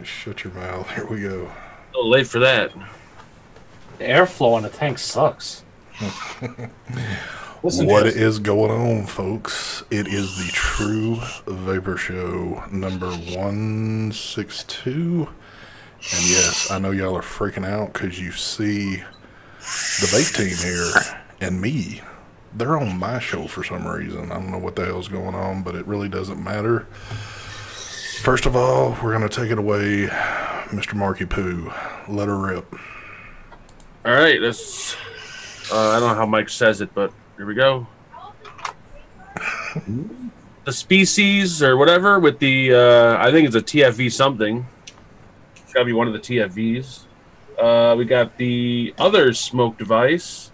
Shut your mouth. Here we go. A little late for that. The airflow on the tank sucks. What is going on, folks? It is the True Vapor Show number 162. And yes, I know y'all are freaking out because you see the Vape team here and me. They're on my show for some reason. I don't know what the hell's going on, but it really doesn't matter. First of all, we're going to take it away, Mr. Marky Poo. Let her rip. All right, let's... I don't know how Mike says it, but here we go. The species or whatever with the, I think it's a TFV something. It's got to be one of the TFVs. We got the other smoke device.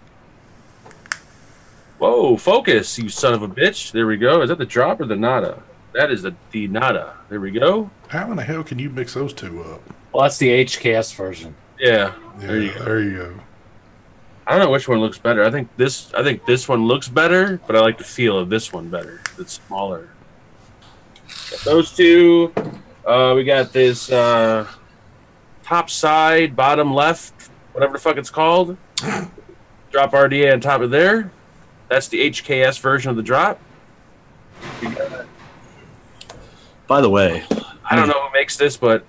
Whoa, focus, you son of a bitch. There we go. Is that the drop or the nada? That is the nada. There we go. How in the hell can you mix those two up? Well, that's the HKS version. Yeah. There you go. There you go. I don't know which one looks better. I think this one looks better, but I like the feel of this one better. It's smaller. Got those two. We got this top side, bottom left, whatever the fuck it's called. Drop RDA on top of there. That's the HKS version of the drop. By the way, I don't know who makes this, but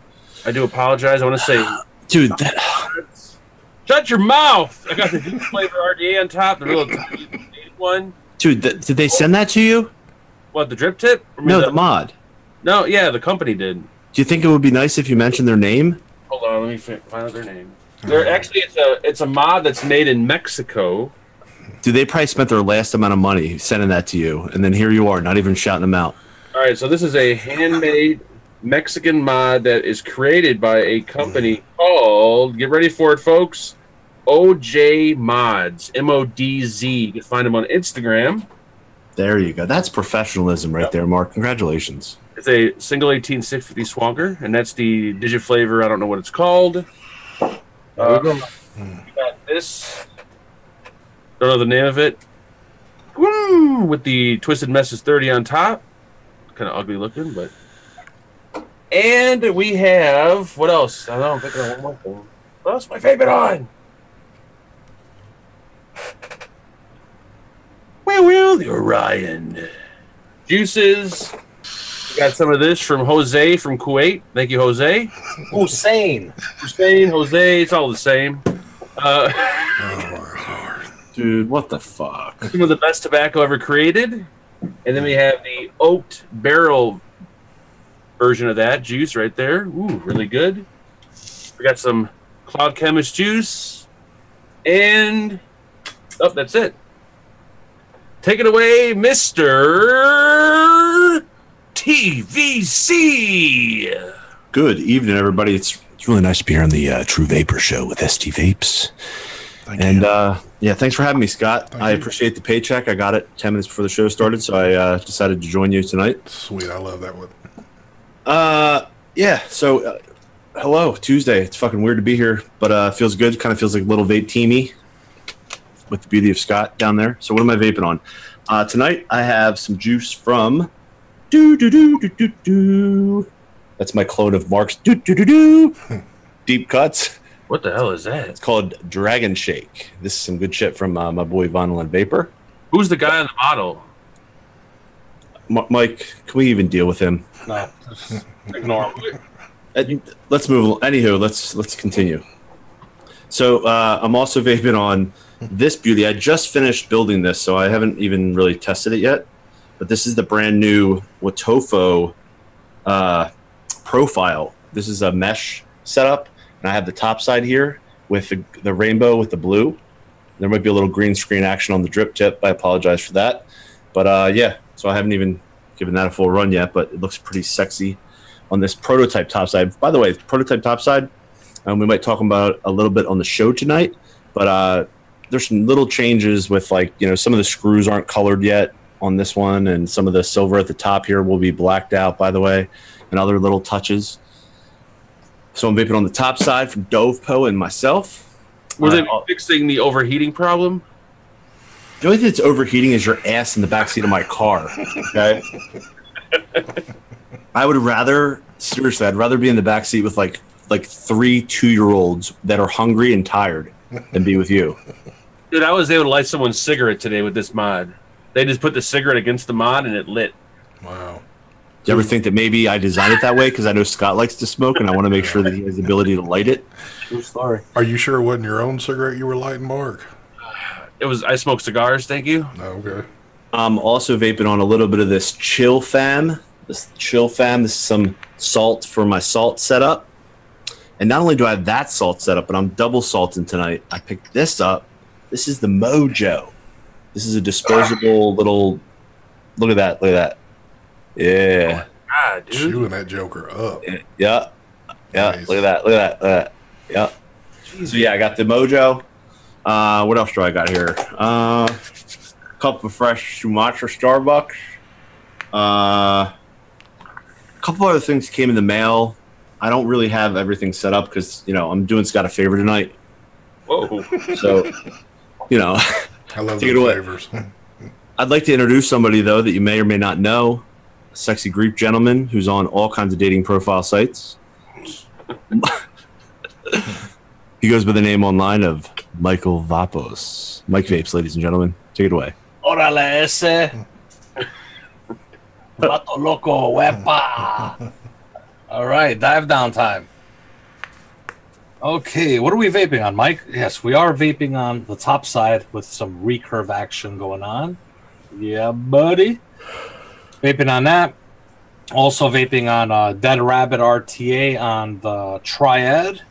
I do apologize. I want to say, dude, shut your mouth! I got the deep flavor RDA on top, the real one. Dude, did they send that to you? What, the drip tip? No, the mod. No, yeah, the company did. Do you think it would be nice if you mentioned their name? Hold on, let me find out their name. They're actually it's a mod that's made in Mexico. Dude, they probably spent their last amount of money sending that to you, and then here you are, not even shouting them out. All right, so this is a handmade Mexican mod that is created by a company called, get ready for it, folks, OJ Mods, M-O-D-Z. You can find them on Instagram. There you go. That's professionalism right there, Mark. Congratulations. It's a single 18650 Swonker, and that's the Digit flavor. I don't know what it's called. We got this. Don't know the name of it. Woo! With the Twisted Messes 30 on top. Kind of ugly looking, but. And we have, what else? I don't know, I'm thinking of one more thing. What else? My favorite on. Well, the Orion. Juices. We got some of this from Jose from Kuwait. Thank you, Jose. Hussein, Jose, it's all the same. Oh, my Lord. Dude, what the fuck? Some of the best tobacco ever created. And then we have the oaked barrel version of that juice right there. Ooh, really good. We got some Cloud Chemist juice. And, oh, that's it. Take it away, Mr. TVC. Good evening, everybody. It's really nice to be here on the True Vapor Show with ST Vapes. And yeah, thanks for having me, Scott. I appreciate the paycheck. I got it 10 minutes before the show started, so I decided to join you tonight. Sweet, I love that one. Yeah, so hello, Tuesday. It's fucking weird to be here, but it feels good. Kind of feels like a little vape teamy with the beauty of Scott down there. So what am I vaping on? Tonight I have some juice from That's my clone of Mark's Deep Cuts. What the hell is that? It's called Dragon Shake. This is some good shit from my boy Vinyl and Vapor. Who's the guy in the bottle? Mike, can we even deal with him? no, just ignore him. Let's move. Anywho, let's continue. So I'm also vaping on this beauty. I just finished building this, so I haven't even really tested it yet. But this is the brand new Watofo profile. This is a mesh setup, and I have the top side here with the rainbow with the blue. There might be a little green screen action on the drip tip. I apologize for that. But yeah, so I haven't even given that a full run yet, but it looks pretty sexy on this prototype top side. By the way, prototype top side, we might talk about a little bit on the show tonight, but there's some little changes with, like, you know, some of the screws aren't colored yet on this one, and some of the silver at the top here will be blacked out, by the way, and other little touches. So I'm vaping on the top side from Dovepo and myself. Were they fixing the overheating problem? The only thing that's overheating is your ass in the backseat of my car. Okay. I would rather Seriously, I'd rather be in the back seat with like 3 2-year-olds that are hungry and tired than be with you. Dude, I was able to light someone's cigarette today with this mod. They just put the cigarette against the mod and it lit. Wow. Do you ever think that maybe I designed it that way because I know Scott likes to smoke and I want to make sure that he has the ability to light it? True story. Are you sure it wasn't your own cigarette you were lighting, Mark? It was. I smoke cigars, thank you. Oh, okay. I'm also vaping on a little bit of this Chill Fam. This is some salt for my salt setup. And not only do I have that salt setup, but I'm double salting tonight. I picked this up. This is the Mojo. This is a disposable little. Look at that. Look at that. Yeah. God, dude. Chewing that joker up. Yeah. Yeah. Nice. Look at that. Look at that. Look at that. Yeah. So yeah, I got the Mojo. What else do I got here? Cup of fresh Sumatra Starbucks. A couple other things came in the mail. I don't really have everything set up because I'm doing Scott a favor tonight. Whoa. So, I love take it those away. favors. I'd like to introduce somebody though that you may or may not know. A sexy Greek gentleman who's on all kinds of dating profile sites. He goes by the name online of Michael Vapos. Mike Vapes, ladies and gentlemen. Take it away. Órale ese. Vato loco, wepa. All right, dive down time. Okay, what are we vaping on, Mike? Yes, we are vaping on the Topside with some recurve action going on. Yeah, buddy. Vaping on that. Also vaping on Dead Rabbit RTA on the Triad.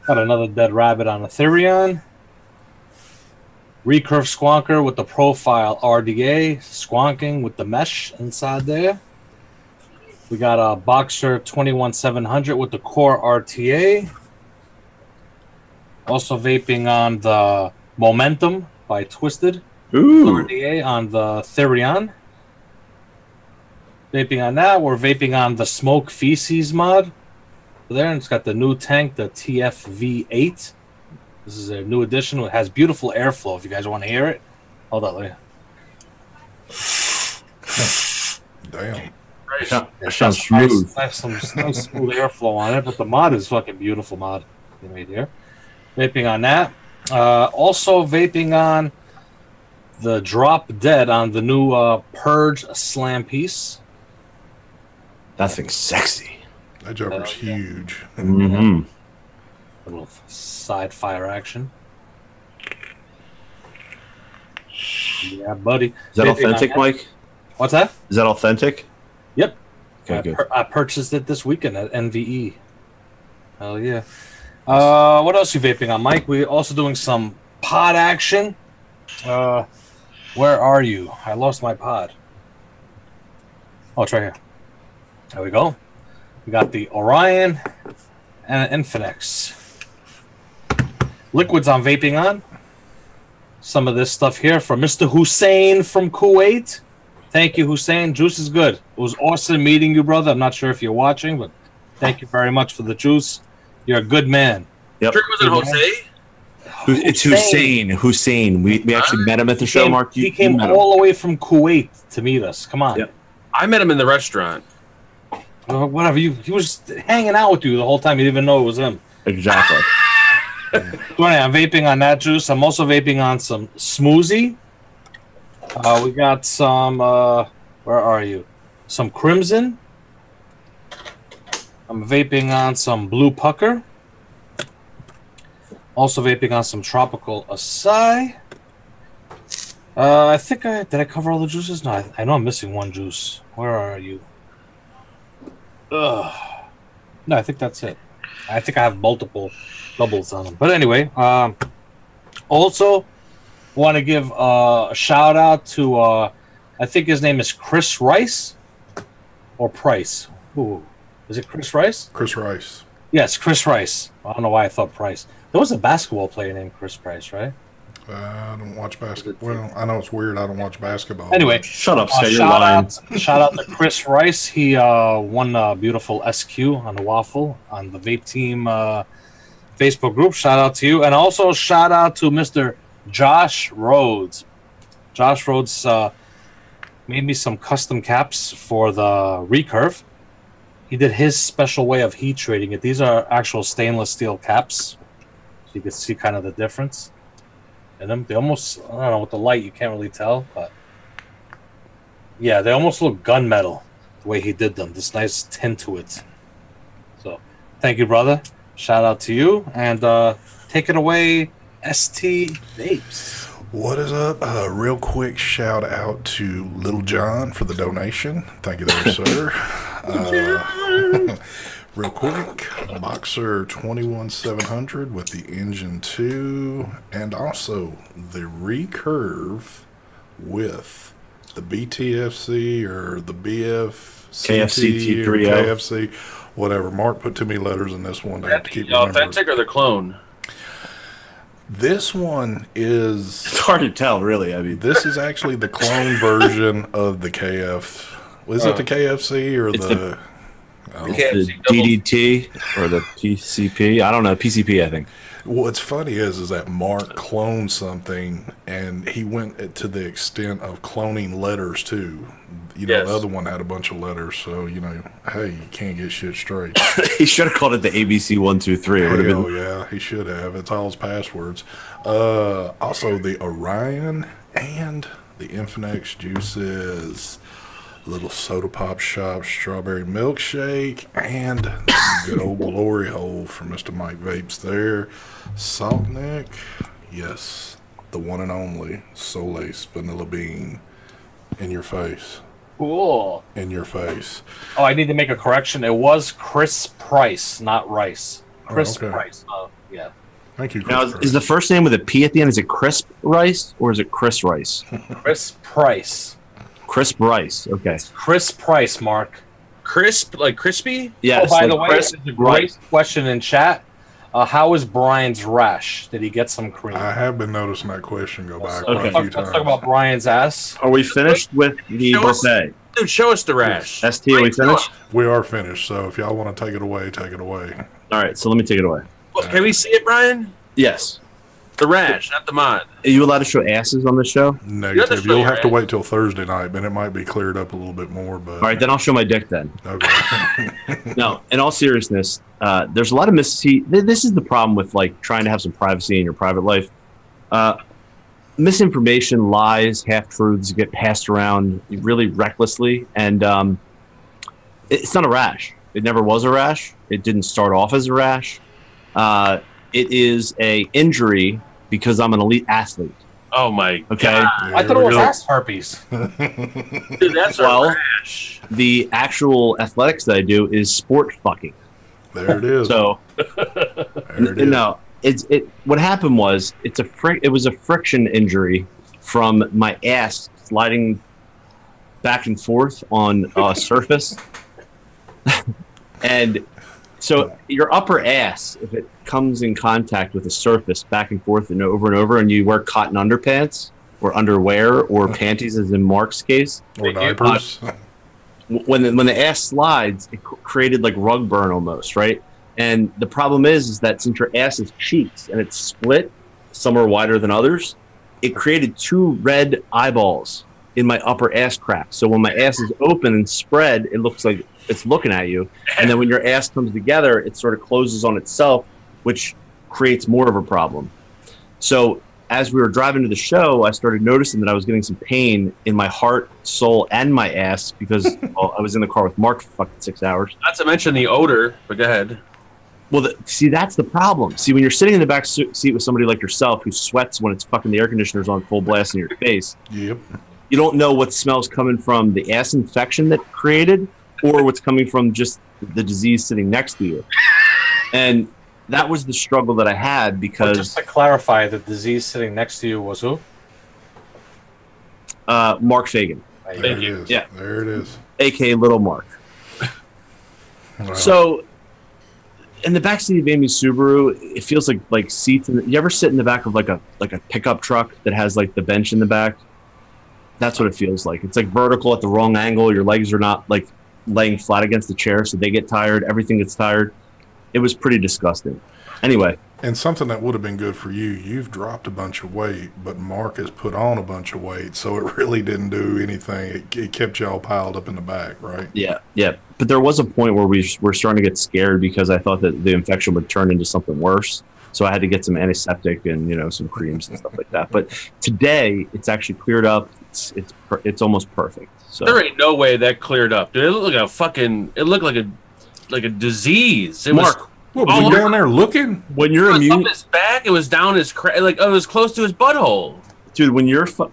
Got another Dead Rabbit on Ethereum. Recurve Squonker with the Profile RDA. Squonking with the mesh inside there. We got a Boxer 21700 with the Core RTA. Also vaping on the Momentum by Twisted. Ooh. RDA on the Therion. Vaping on that. We're vaping on the Smoke Feces mod. There, and it's got the new tank, the TFV8. This is a new addition. It has beautiful airflow. If you guys want to hear it, hold on. Look. Damn. That sounds smooth. Nice, some nice smooth airflow on it, but the mod is fucking beautiful mod they made here. Vaping on that. Also vaping on the Drop Dead on the new Purge Slam piece. That thing's sexy. That joker's huge. Mm-hmm. A little side fire action. Yeah, buddy. Is that Vaping on authentic, that. Mike? What's that? Is that authentic? Yep. Okay, good. I purchased it this weekend at NVE. Hell yeah. What else are you vaping on, Mike? We're also doing some pod action. Where are you? I lost my pod. Oh, it's right here. There we go. We got the Orion and an Infinex. Liquids I'm vaping on. Some of this stuff here from Mr. Hussein from Kuwait. Thank you, Hussein. Juice is good. It was awesome meeting you, brother. I'm not sure if you're watching, but thank you very much for the juice. You're a good man. Yep. Sure, was it Jose? It's Hussein. Hussein. We actually met him at the show, Mark. He came all the way from Kuwait to meet us. Come on. Yep. I met him in the restaurant. Whatever. He was hanging out with you the whole time. You didn't even know it was him. Exactly. So anyway, I'm vaping on that juice. I'm also vaping on some Smoothie. We got some, where are you? Some Crimson. I'm vaping on some Blue Pucker. Also vaping on some Tropical Acai. I think did I cover all the juices? No, I know I'm missing one juice. Where are you? No, I think that's it. I think I have multiple doubles on them. But anyway, also want to give a shout out to I think his name is Chris Rice or Price. Ooh, is it Chris Rice? Chris Rice. Yes, Chris Rice. I don't know why I thought Price. There was a basketball player named Chris Price, right? I don't watch basketball. Well, I know it's weird. I don't watch basketball. Anyway, Shut up, Scott. You're lying. Shout out to Chris Rice. He won a beautiful SQ on the waffle on the Vape Team Facebook group. Shout out to you. And also shout out to Mr. Josh Rhodes. Josh Rhodes made me some custom caps for the recurve. he did his special way of heat treating it. These are actual stainless steel caps. So you can see kind of the difference. And they almost, I don't know, with the light you can't really tell, but yeah, they almost look gunmetal the way he did them. This nice tint to it. So thank you, brother. Shout out to you. And take it away, ST Vapes. What is up? Real quick shout out to Little John for the donation. Thank you there, sir. Real quick, Boxer 21700 with the Engine 2, and also the Recurve with the BTFC or the BFCT or KFC, whatever. Mark put too many letters in this one. I have to keep the authentic or the clone? This one is... It's hard to tell, really. I mean, this is actually the clone version of the KF. Was it the KFC or the DDT or the PCP? I don't know. PCP, I think. What's funny is that Mark cloned something, and he went to the extent of cloning letters, too. You know, the other one had a bunch of letters, so, you know, hey, you can't get shit straight. He should have called it the ABC 123. Hell yeah, he should have. It's all his passwords. Also, the Orion and the Infinix juices, little soda pop shop strawberry milkshake, and good old glory hole from Mr. Mike Vapes there. Salt Neck, yes, the one and only Solace Vanilla Bean in your face. Cool. In your face. Oh, I need to make a correction. It was Chris Price, not Rice. Chris Price. Oh, yeah. Thank you, Chris. Now, is the first name with a P at the end, is it Crisp Rice or is it Chris Rice? Chris Price. Crisp Rice, okay. It's Chris Price, Mark. Crisp, like crispy? Yes. Oh, by like the way, there's a great question in chat. How is Brian's rash? Did he get some cream? I have been noticing that question go by Okay. quite a few times. Let's talk about Brian's ass. Are we finished with the buffet? Dude, show us the rash. ST, are we finished? We are finished, so if y'all want to take it away, take it away. All right, so let me take it away. Well, can we see it, Brian? Yes. The rash, not the mod. Are you allowed to show asses on this show? Negative. You'll have to wait till Thursday night, but it might be cleared up a little bit more. But All right, then I'll show my dick then. Okay. No, in all seriousness, there's a lot of this is the problem with like trying to have some privacy in your private life. Misinformation, lies, half-truths get passed around really recklessly, and it's not a rash. It never was a rash. It didn't start off as a rash. It is a injury because I'm an elite athlete. Oh my Okay. God. I thought it was ass herpes. Dude, that's a Well, rash. The actual athletics that I do is sport fucking. There it is. So There it is. no, what happened was it was a friction injury from my ass sliding back and forth on a surface. And so your upper ass, if it comes in contact with a surface back and forth and over, and you wear cotton underpants or underwear or panties, as in Mark's case, Or diapers. when the ass slides, it created like rug burn almost, right? And the problem is that since your ass is cheeks and it's split, some are wider than others, it created two red eyeballs in my upper ass crack. So when my ass is open and spread, it looks like it's looking at you. And then when your ass comes together, it sort of closes on itself, which creates more of a problem. So as we were driving to the show, I started noticing that I was getting some pain in my heart, soul, and my ass because I was in the car with Mark for fucking 6 hours. Not to mention the odor, but go ahead. Well, see, that's the problem. See, when you're sitting in the back seat with somebody like yourself who sweats when it's fucking the air conditioner's on full blast in your face, Yep. you don't know what smell's coming from the ass infection that created or what's coming from just the disease sitting next to you. And that was the struggle that I had because... But just to clarify, the disease sitting next to you was who? Mark Fagan. There Thank it you. is. Yeah. There it is. A.K.A. Little Mark. Wow. So... in the backseat of Amy's Subaru, it feels like seats. You ever sit in the back of like a pickup truck that has like the bench in the back? That's what it feels like. It's like vertical at the wrong angle. Your legs are not like laying flat against the chair, so they get tired. Everything gets tired. It was pretty disgusting. Anyway, And something that would have been good for you, you've dropped a bunch of weight, but Mark has put on a bunch of weight, so it really didn't do anything. It kept y'all piled up in the back, right? Yeah, yeah. But there was a point where we were starting to get scared because I thought that the infection would turn into something worse. So I had to get some antiseptic and, you know, some creams and stuff like that. But today, it's actually cleared up. It's almost perfect. So there ain't no way that cleared up, dude. It looked like a fucking. It looked like a disease. It Mark, what, was you down there looking? when you're was immune, up his back. It was down his like it was close to his butthole. dude, when you're Oh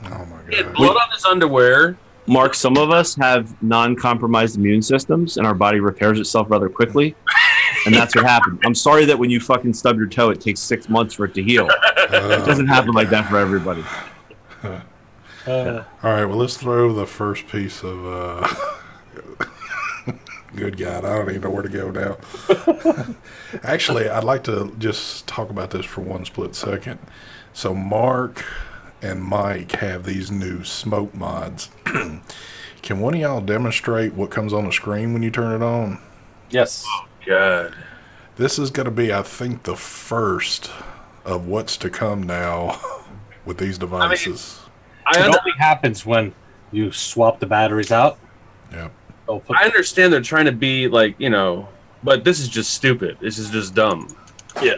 my He had god! blood on his underwear. Mark, some of us have non-compromised immune systems, and our body repairs itself rather quickly, and that's what happened. I'm sorry that when you fucking stub your toe, it takes 6 months for it to heal. It doesn't happen like that for everybody. All right, well, let's throw the first piece of. Good God, I don't even know where to go now. Actually, I'd like to just talk about this for one split second. So, Mark and Mike have these new smoke mods. Can one of y'all demonstrate what comes on the screen when you turn it on? Yes. God. This is going to be, I think, the first of what's to come now with these devices. It only happens when you swap the batteries out. Yep. I understand they're trying to be like, you know, but this is just stupid. This is just dumb. Yeah.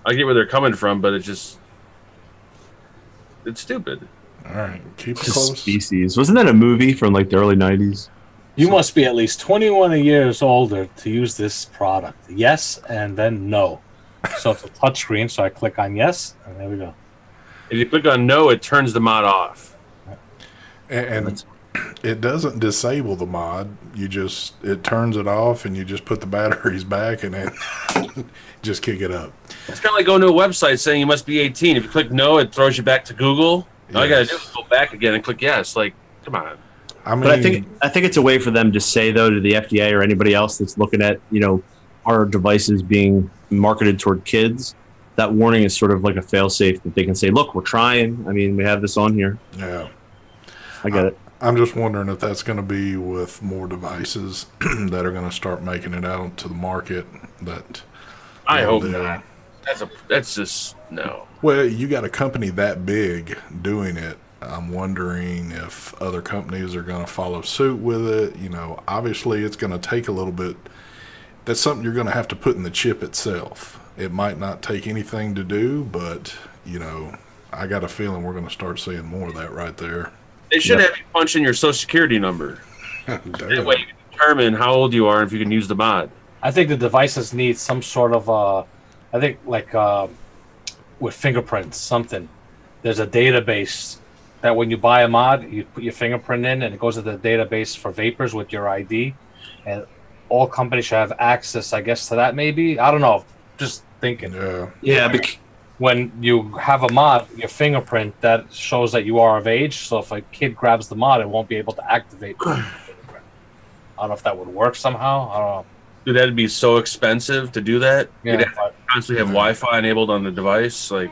I get where they're coming from, but it's stupid. All right, keep it Just close. species. Wasn't that a movie from like the early 90s? You must be at least 21 years older to use this product. Yes, and then no. So it's a touchscreen, so I click on yes, and there we go. If you click on no, it turns the mod off. And it doesn't disable the mod. It turns it off, and you just put the batteries back, and then just kick it up. It's kind of like going to a website saying you must be 18. If you click no, it throws you back to Google. All you gotta do is go back again and click yes. Like, come on. I mean, But I think it's a way for them to say, though, to the FDA or anybody else that's looking at, you know, our devices being marketed toward kids, that warning is sort of like a fail-safe that they can say, look, we're trying. I mean, we have this on here. yeah. I get it. I'm just wondering if that's going to be with more devices that are going to start making it out to the market. That I hope they're- not. That's just no. Well, you got a company that big doing it. I'm wondering if other companies are going to follow suit with it. You know, obviously it's going to take a little bit. That's something you're going to have to put in the chip itself. It might not take anything to do, but, you know, I got a feeling we're going to start seeing more of that right there. They should have you punch in your social security number. That Damn. way you can determine how old you are and if you can use the mod. I think the devices need some sort of, I think like with fingerprints, something. There's a database that when you buy a mod, you put your fingerprint in, and it goes to the database for vapors with your ID, and all companies should have access, I guess, to that. Maybe, I don't know. Just thinking. Yeah. Yeah, When you have a mod, your fingerprint that shows that you are of age. So if a kid grabs the mod, it won't be able to activate the fingerprint. I don't know if that would work somehow. I don't know. Dude, that'd be so expensive to do that. Yeah, You'd have to constantly have Wi-Fi enabled on the device. Like,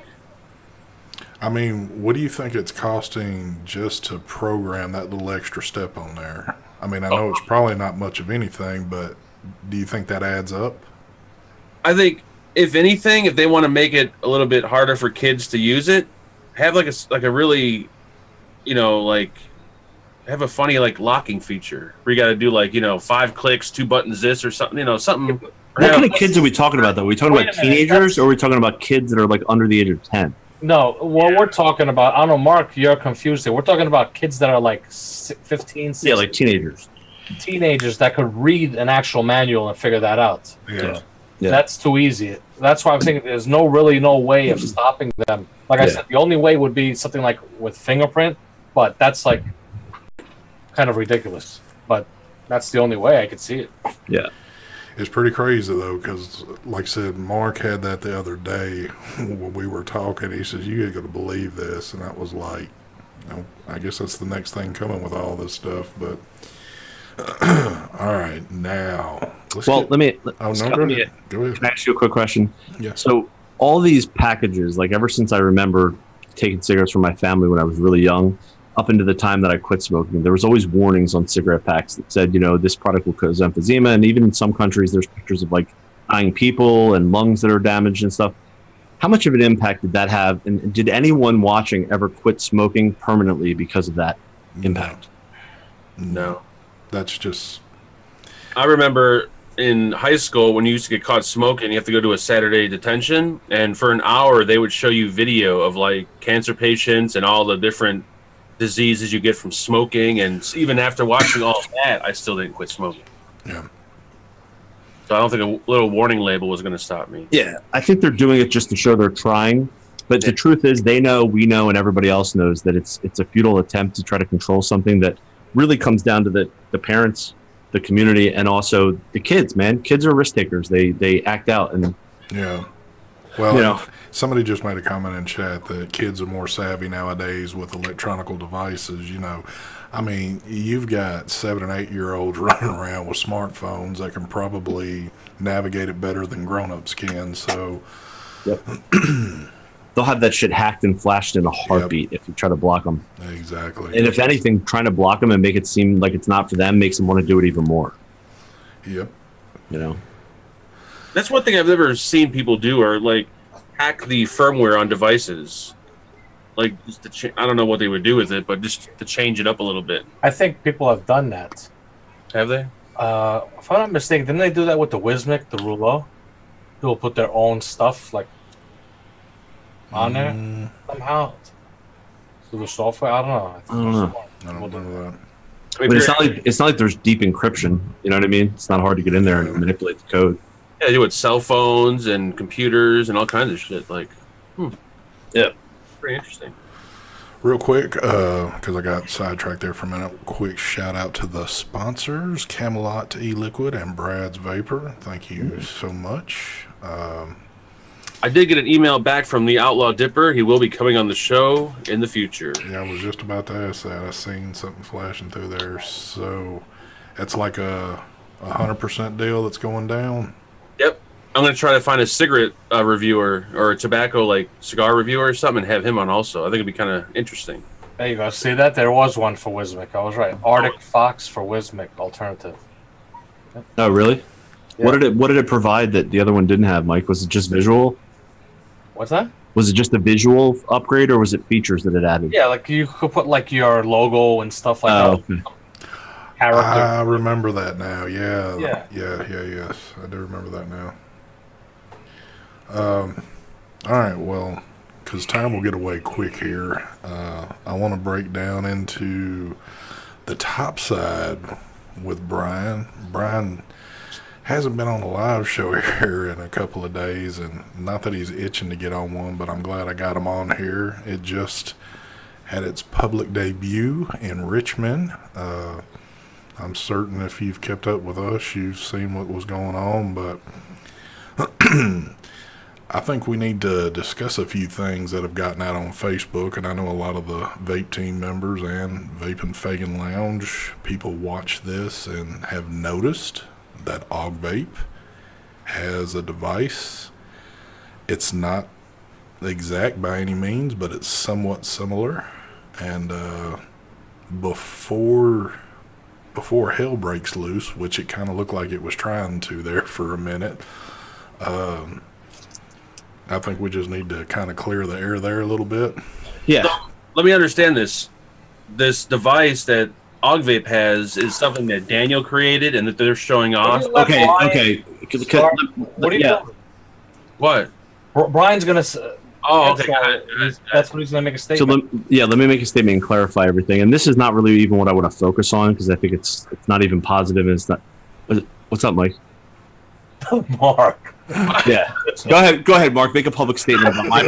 I mean, what do you think it's costing just to program that little extra step on there? I mean, I know it's probably not much of anything, but do you think that adds up? I think if anything, if they want to make it a little bit harder for kids to use it, have like a really, you know, like have a funny like locking feature where you got to do like, you know, 5 clicks, 2 buttons, this or something, you know, something. what kind of kids are we talking about, though? Are we talking Wait about a minute, teenagers, or are we talking about kids that are like under the age of 10? No, what we're talking about, I don't know, Mark, you're confused here. We're talking about kids that are like 15, 16, Yeah, like teenagers. teenagers that could read an actual manual and figure that out. Yeah. Yeah. That's too easy. That's why I'm thinking there's really no way of stopping them. Like I said, the only way would be something like with fingerprint, but that's like kind of ridiculous. But that's the only way I could see it. Yeah. It's pretty crazy, though, because, like I said, Mark had that the other day when we were talking. He says, you ain't going to believe this. And that was like, you know, I guess that's the next thing coming with all this stuff. But, all right, now. Well, let me. Oh, no, Scott, go let me- ahead. Go ahead. Can I ask you a quick question? Yeah. So all these packages, like ever since I remember taking cigarettes from my family when I was really young, up into the time that I quit smoking, there was always warnings on cigarette packs that said, you know, this product will cause emphysema. And even in some countries, there's pictures of like dying people and lungs that are damaged and stuff. How much of an impact did that have? And did anyone watching ever quit smoking permanently because of that impact? No. That's just... I remember in high school when you used to get caught smoking, you have to go to a Saturday detention, and for an hour they would show you video of like cancer patients and all the different diseases you get from smoking. And even after watching all that, I still didn't quit smoking. Yeah. So I don't think a little warning label was going to stop me. Yeah, I think they're doing it just to show they're trying. But the truth is, they know, we know, and everybody else knows that it's a futile attempt to try to control something that really comes down to the parents, the community, and also the kids. Man, kids are risk takers. They act out, and yeah. Well, somebody just made a comment in chat that kids are more savvy nowadays with electronic devices. I mean, you've got 7 and 8 year olds running around with smartphones that can probably navigate it better than grown-ups can. So, yep. They'll have that shit hacked and flashed in a heartbeat if you try to block them. Exactly. And if anything, trying to block them and make it seem like it's not for them makes them want to do it even more. Yep. That's one thing I've never seen people do, or like hack the firmware on devices. Like, just I don't know what they would do with it, but just to change it up a little bit. I think people have done that. Have they? If I'm not mistaken, didn't they do that with the Wismic, the Rouleau? People put their own stuff like on there somehow through the software. I don't know. I don't know that. But it's not like there's deep encryption. You know what I mean? It's not hard to get in there and manipulate the code. Yeah, they do it with cell phones and computers and all kinds of shit. Like, yeah. Pretty interesting. Real quick, because I got sidetracked there for a minute, quick shout out to the sponsors, Camelot E-Liquid and Brad's Vapor. Thank you so much. I did get an email back from the Outlaw Dipper. He will be coming on the show in the future. Yeah, I was just about to ask that. I seen something flashing through there. So that's like a 100% deal that's going down. Yep. I'm going to try to find a cigarette reviewer or a tobacco, like cigar reviewer or something, and have him on also. I think it'd be kind of interesting. There you go. See that? There was one for Wismic. I was right. Arctic Fox for Wismic alternative. Yep. Oh, really? Yeah. What did it provide that the other one didn't have, Mike? Was it just visual? What's that? Was it just a visual upgrade, or was it features that it added? Yeah, like you could put like your logo and stuff like that. Okay. I remember that now. Yeah. Yes. I do remember that now. All right, well, because time will get away quick here, I want to break down into the Topside with Brian. Brian hasn't been on a live show here in a couple of days, and not that he's itching to get on one, but I'm glad I got him on here. It just had its public debut in Richmond. I'm certain if you've kept up with us, you've seen what was going on, but I think we need to discuss a few things that have gotten out on Facebook, and I know a lot of the Vape team members and Vape and Fagan Lounge people watch this and have noticed that Og Vape has a device. It's not exact by any means, but it's somewhat similar. And before hell breaks loose, which it kind of looked like it was trying to there for a minute, I think we just need to kind of clear the air there a little bit. Yeah. So, let me understand this. This device that Og Vape has is something that Daniel created and that they're showing off. Okay. What are you doing? What? Brian's gonna. Oh, okay. That's what he's gonna make a statement. So let me make a statement and clarify everything. And this is not really even what I want to focus on, because I think it's not even positive. And it's not. What's up, Mike? Mark. Yeah. Go ahead, Mark. Make a public statement about my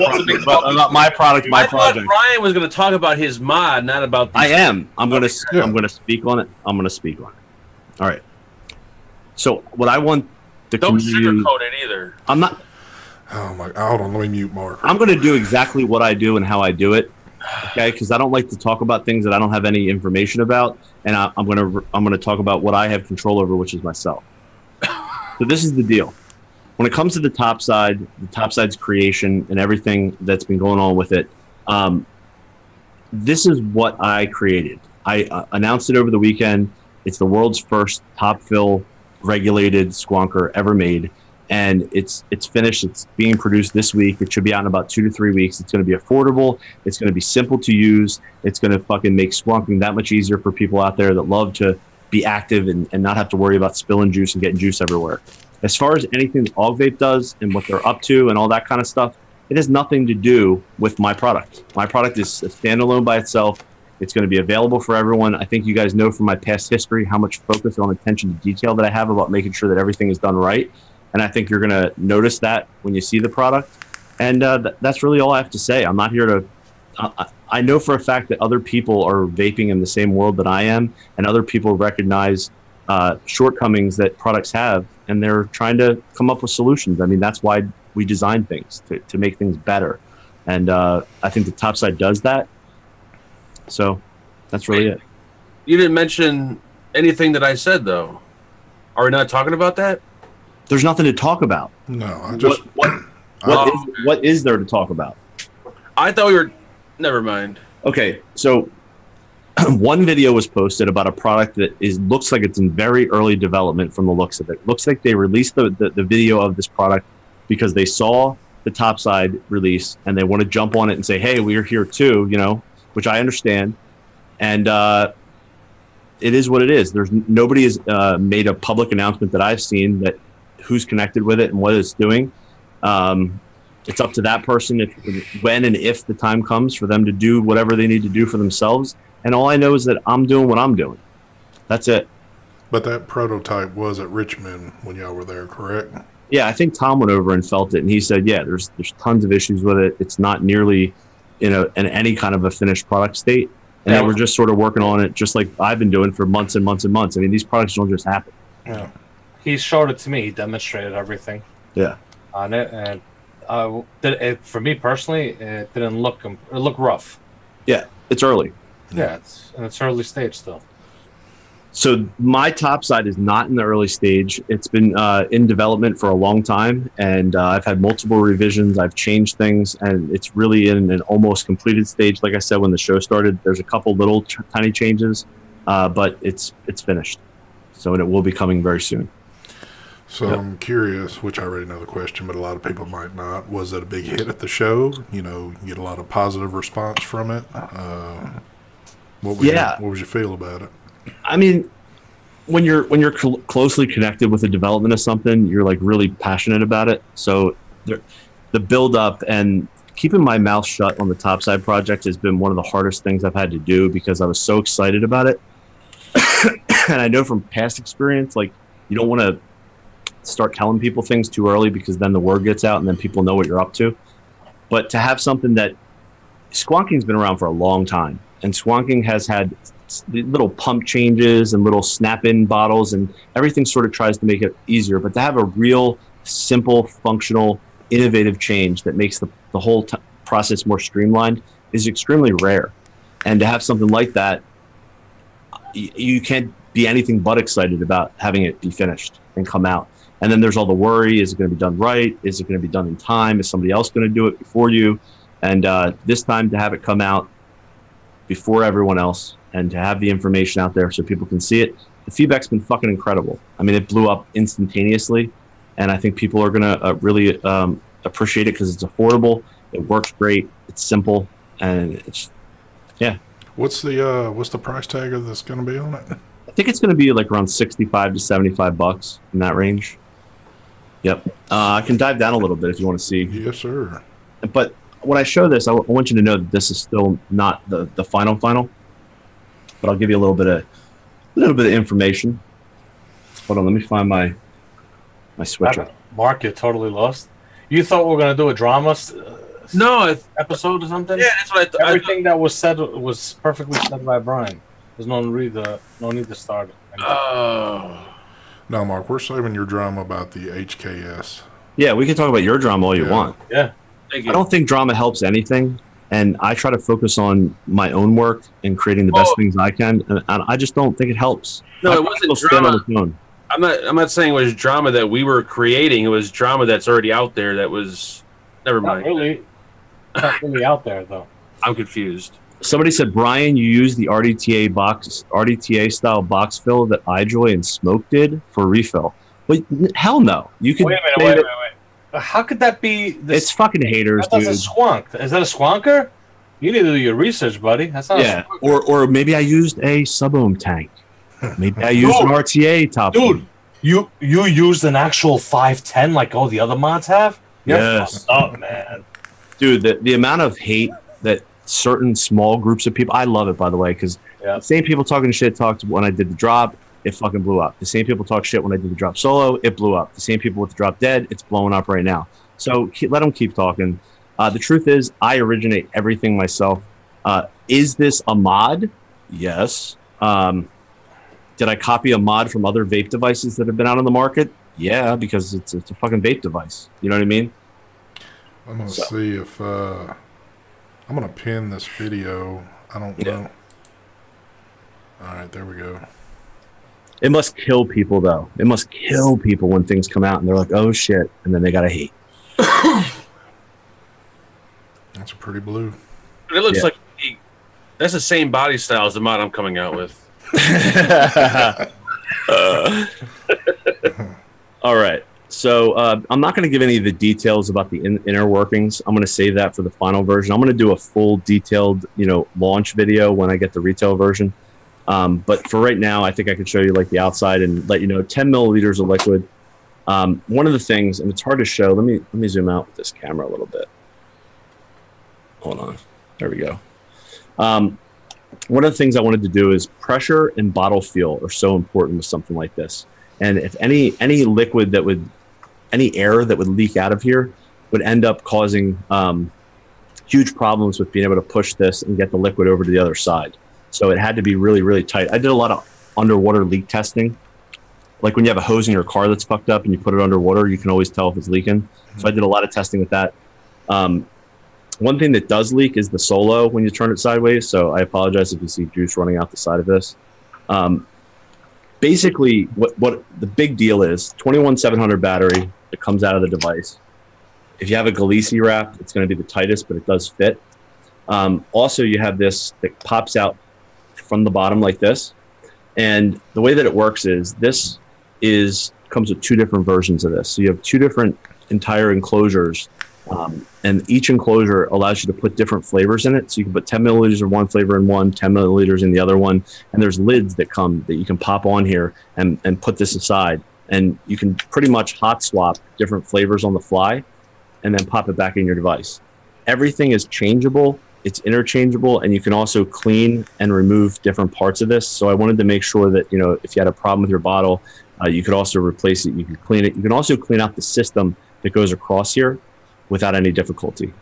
product, my project. Brian was going to talk about his mod, not about. I am. I'm going to speak on it. All right. So what I want the community. Don't sugarcoat it either. I'm not. Oh my! Hold on. Let me mute Mark. I'm going to do exactly what I do and how I do it. Okay, because I don't like to talk about things that I don't have any information about, and I'm going to talk about what I have control over, which is myself. So this is the deal. When it comes to the Topside's creation and everything that's been going on with it, this is what I created. I announced it over the weekend. It's the world's first top fill regulated squonker ever made. and it's finished. It's being produced this week. It should be out in about 2 to 3 weeks. It's going to be affordable. It's going to be simple to use. It's going to fucking make squonking that much easier for people out there that love to be active and not have to worry about spilling juice and getting juice everywhere. As far as anything that Og Vape does and what they're up to and all that kind of stuff, it has nothing to do with my product. My product is a standalone by itself. It's going to be available for everyone. I think you guys know from my past history how much focus on attention to detail that I have about making sure that everything is done right. And I think you're going to notice that when you see the product. And that's really all I have to say. I'm not here to... I know for a fact that other people are vaping in the same world that I am, and other people recognize shortcomings that products have, and they're trying to come up with solutions. I mean, that's why we design things, to make things better. And I think the Topside does that. So that's really it. You didn't mention anything that I said, though. Are we not talking about that? There's nothing to talk about. No, I just... What is there to talk about? I thought we were... Never mind. Okay, so one video was posted about a product that looks like it's in very early development from the looks of it. Looks like they released the video of this product because they saw the Topside release and they want to jump on it and say, hey, we're here too, you know, which I understand. And it is what it is. Nobody has made a public announcement that I've seen that who's connected with it and what it's doing. It's up to that person when and if the time comes for them to do whatever they need to do for themselves. And all I know is that I'm doing what I'm doing. That's it. But that prototype was at Richmond when y'all were there, correct? Yeah, I think Tom went over and felt it, and he said, yeah, there's tons of issues with it. It's not nearly in any kind of a finished product state. And then we're just sort of working on it, just like I've been doing for months and months and months. I mean, these products don't just happen. Yeah. He showed it to me. He demonstrated everything. Yeah. On it, and for me personally, it didn't look. It looked rough. Yeah, it's early. Yeah, it's in its early stage still. So my Topside is not in the early stage. It's been in development for a long time, and I've had multiple revisions. I've changed things, and it's really in an almost completed stage. Like I said, when the show started, there's a couple little tiny changes, but it's finished. So, and it will be coming very soon. So I'm curious, which I already know the question, but a lot of people might not. Was it a big hit at the show? You know, you get a lot of positive response from it. What was your feel about it? I mean, when you're closely connected with the development of something, you're like really passionate about it. So the build up and keeping my mouth shut on the Topside project has been one of the hardest things I've had to do because I was so excited about it. And I know from past experience, like, you don't want to start telling people things too early because then the word gets out and then people know what you're up to. But to have something that squonking's been around for a long time, and squonking has had little pump changes and little snap-in bottles, and everything sort of tries to make it easier. But to have a real simple, functional, innovative change that makes the whole process more streamlined is extremely rare. And to have something like that, you can't be anything but excited about having it be finished and come out. And then there's all the worry: is it going to be done right? Is it going to be done in time? Is somebody else going to do it before you? And this time, to have it come out before everyone else and to have the information out there so people can see it, the feedback's been fucking incredible. I mean, it blew up instantaneously, and I think people are going to really appreciate it because it's affordable, it works great, it's simple, and it's, yeah. What's the price tag of this going to be on it? I think it's going to be like around 65 to 75 bucks in that range. Yep. I can dive down a little bit if you want to see. Yes, sir. But when I show this, I want you to know that this is still not the final. But I'll give you a little bit of information. Hold on, let me find my switcher. Mark, you're totally lost. You thought we were gonna do a drama episode or something? Yeah, that's what I thought. Everything that was said was perfectly said by Brian. There's no need to start it. Oh. No, Mark, we're saving your drama about the HKS. Yeah, we can talk about your drama all you want. Yeah. Thank you. I don't think drama helps anything, and I try to focus on my own work and creating the best things I can, and I just don't think it helps. No, it wasn't drama. I'm not saying it was drama that we were creating. It was drama that's already out there. That was never mind. Not really out there though. I'm confused. Somebody said, Brian, you used the RDTA style box fill that iJoy and Smoke did for refill. But hell no. You can. Wait a minute. How could that be? It's fucking haters, that's dude. a squonk. Is that a squonker? You need to do your research, buddy. That's not. Yeah. Or maybe I used a sub-ohm tank. Maybe I used an RTA top. Dude, you used an actual 510 like all the other mods have? You're Yes. fucked up, man. Dude, the amount of hate that certain small groups of people, I love it, by the way, because the same people talking shit talked when I did the drop, it fucking blew up. The same people talk shit when I did the drop solo, it blew up. The same people with the drop dead, it's blowing up right now. So let them keep talking. The truth is, I originate everything myself. Is this a mod? Yes. Did I copy a mod from other vape devices that have been out on the market? Yeah, because it's a fucking vape device. You know what I mean? I'm going to see if... I'm going to pin this video. I don't know. All right, there we go. It must kill people, though. It must kill people when things come out and they're like, oh, shit. And then they got to hate. That's a pretty blue. It looks like that's the same body style as the mod I'm coming out with. All right. So I'm not going to give any of the details about the inner workings. I'm going to save that for the final version. I'm going to do a full detailed, launch video when I get the retail version. But for right now, I think I could show you like the outside and let you know 10 milliliters of liquid. One of the things, and it's hard to show. Let me zoom out with this camera a little bit. Hold on. There we go. One of the things I wanted to do is pressure and bottle feel are so important with something like this. And if any liquid that would, any air that would leak out of here would end up causing huge problems with being able to push this and get the liquid over to the other side. So it had to be really, really tight. I did a lot of underwater leak testing. Like when you have a hose in your car that's fucked up and you put it underwater, you can always tell if it's leaking. So I did a lot of testing with that. One thing that does leak is the solo when you turn it sideways. So I apologize if you see juice running out the side of this. Basically, what the big deal is, 21700 battery that comes out of the device. If you have a Galisi wrap, it's going to be the tightest, but it does fit. Also, you have this that pops out from the bottom like this. And the way that it works is comes with two different versions of this. So you have two different entire enclosures. And each enclosure allows you to put different flavors in it. So you can put 10 milliliters of one flavor in one, 10 milliliters in the other one. And there's lids that you can pop on here and put this aside. And you can pretty much hot swap different flavors on the fly and then pop it back in your device. Everything is changeable. It's interchangeable. And you can also clean and remove different parts of this. So I wanted to make sure that, if you had a problem with your bottle, you could also replace it. You can clean it. You can also clean out the system that goes across here without any difficulty.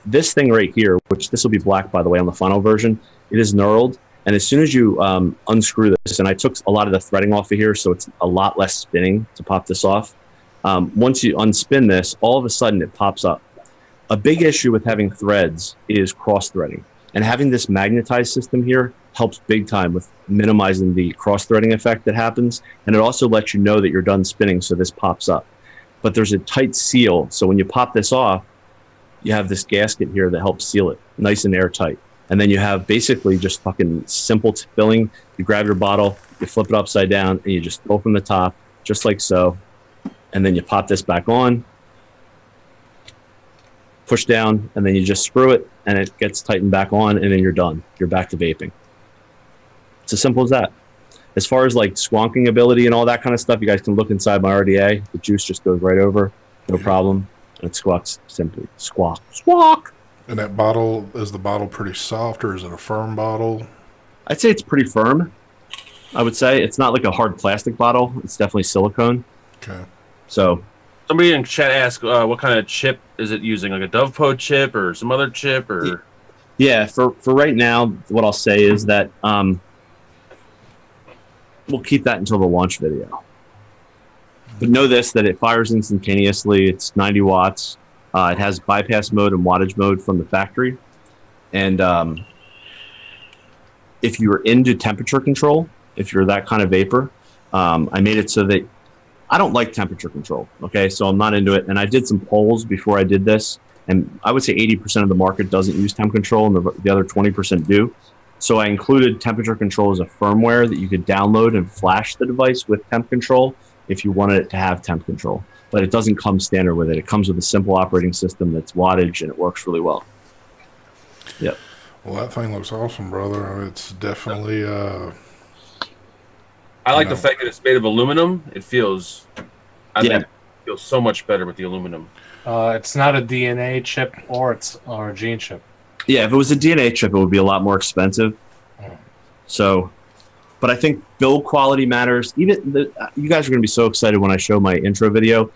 This thing right here, which this will be black, by the way, on the final version, it is knurled. And as soon as you unscrew this, and I took a lot of the threading off of here, so it's a lot less spinning to pop this off. Once you unspin this, all of a sudden it pops up. A big issue with having threads is cross-threading. And having this magnetized system here helps big time with minimizing the cross-threading effect that happens. And it also lets you know that you're done spinning, so this pops up. But there's a tight seal, so when you pop this off, you have this gasket here that helps seal it, nice and airtight. And then you have basically just fucking simple filling. You grab your bottle, you flip it upside down, and you just fill from the top, just like so. And then you pop this back on, push down, and then you just screw it, and it gets tightened back on, and then you're done. You're back to vaping. It's as simple as that. As far as like squonking ability and all that kind of stuff, you guys can look inside my RDA. The juice just goes right over, no problem. And it squawks simply. Squawk. Squawk! And that bottle, is the bottle pretty soft or is it a firm bottle? I'd say it's pretty firm. I would say it's not like a hard plastic bottle. It's definitely silicone. Okay. So somebody in chat asked what kind of chip is it using, like a Dovepo chip or some other chip, or? Yeah, for right now, what I'll say is that we'll keep that until the launch video. But know this, that it fires instantaneously. It's 90 watts. It has bypass mode and wattage mode from the factory. And if you're into temperature control, if you're that kind of vapor, I made it so that I don't like temperature control. Okay, so I'm not into it. And I did some polls before I did this. And I would say 80% of the market doesn't use temp control and the other 20% do. So I included temperature control as a firmware that you could download and flash the device with temp control if you wanted it to have temp control. But it doesn't come standard with it. It comes with a simple operating system that's wattage, and it works really well. Yep. Well, that thing looks awesome, brother. It's definitely. I like the fact that it's made of aluminum. It feels. I think it feels so much better with the aluminum. It's not a DNA chip or a gene chip. Yeah, if it was a DNA chip, it would be a lot more expensive. So, but I think build quality matters. Even you guys are going to be so excited when I show my intro video.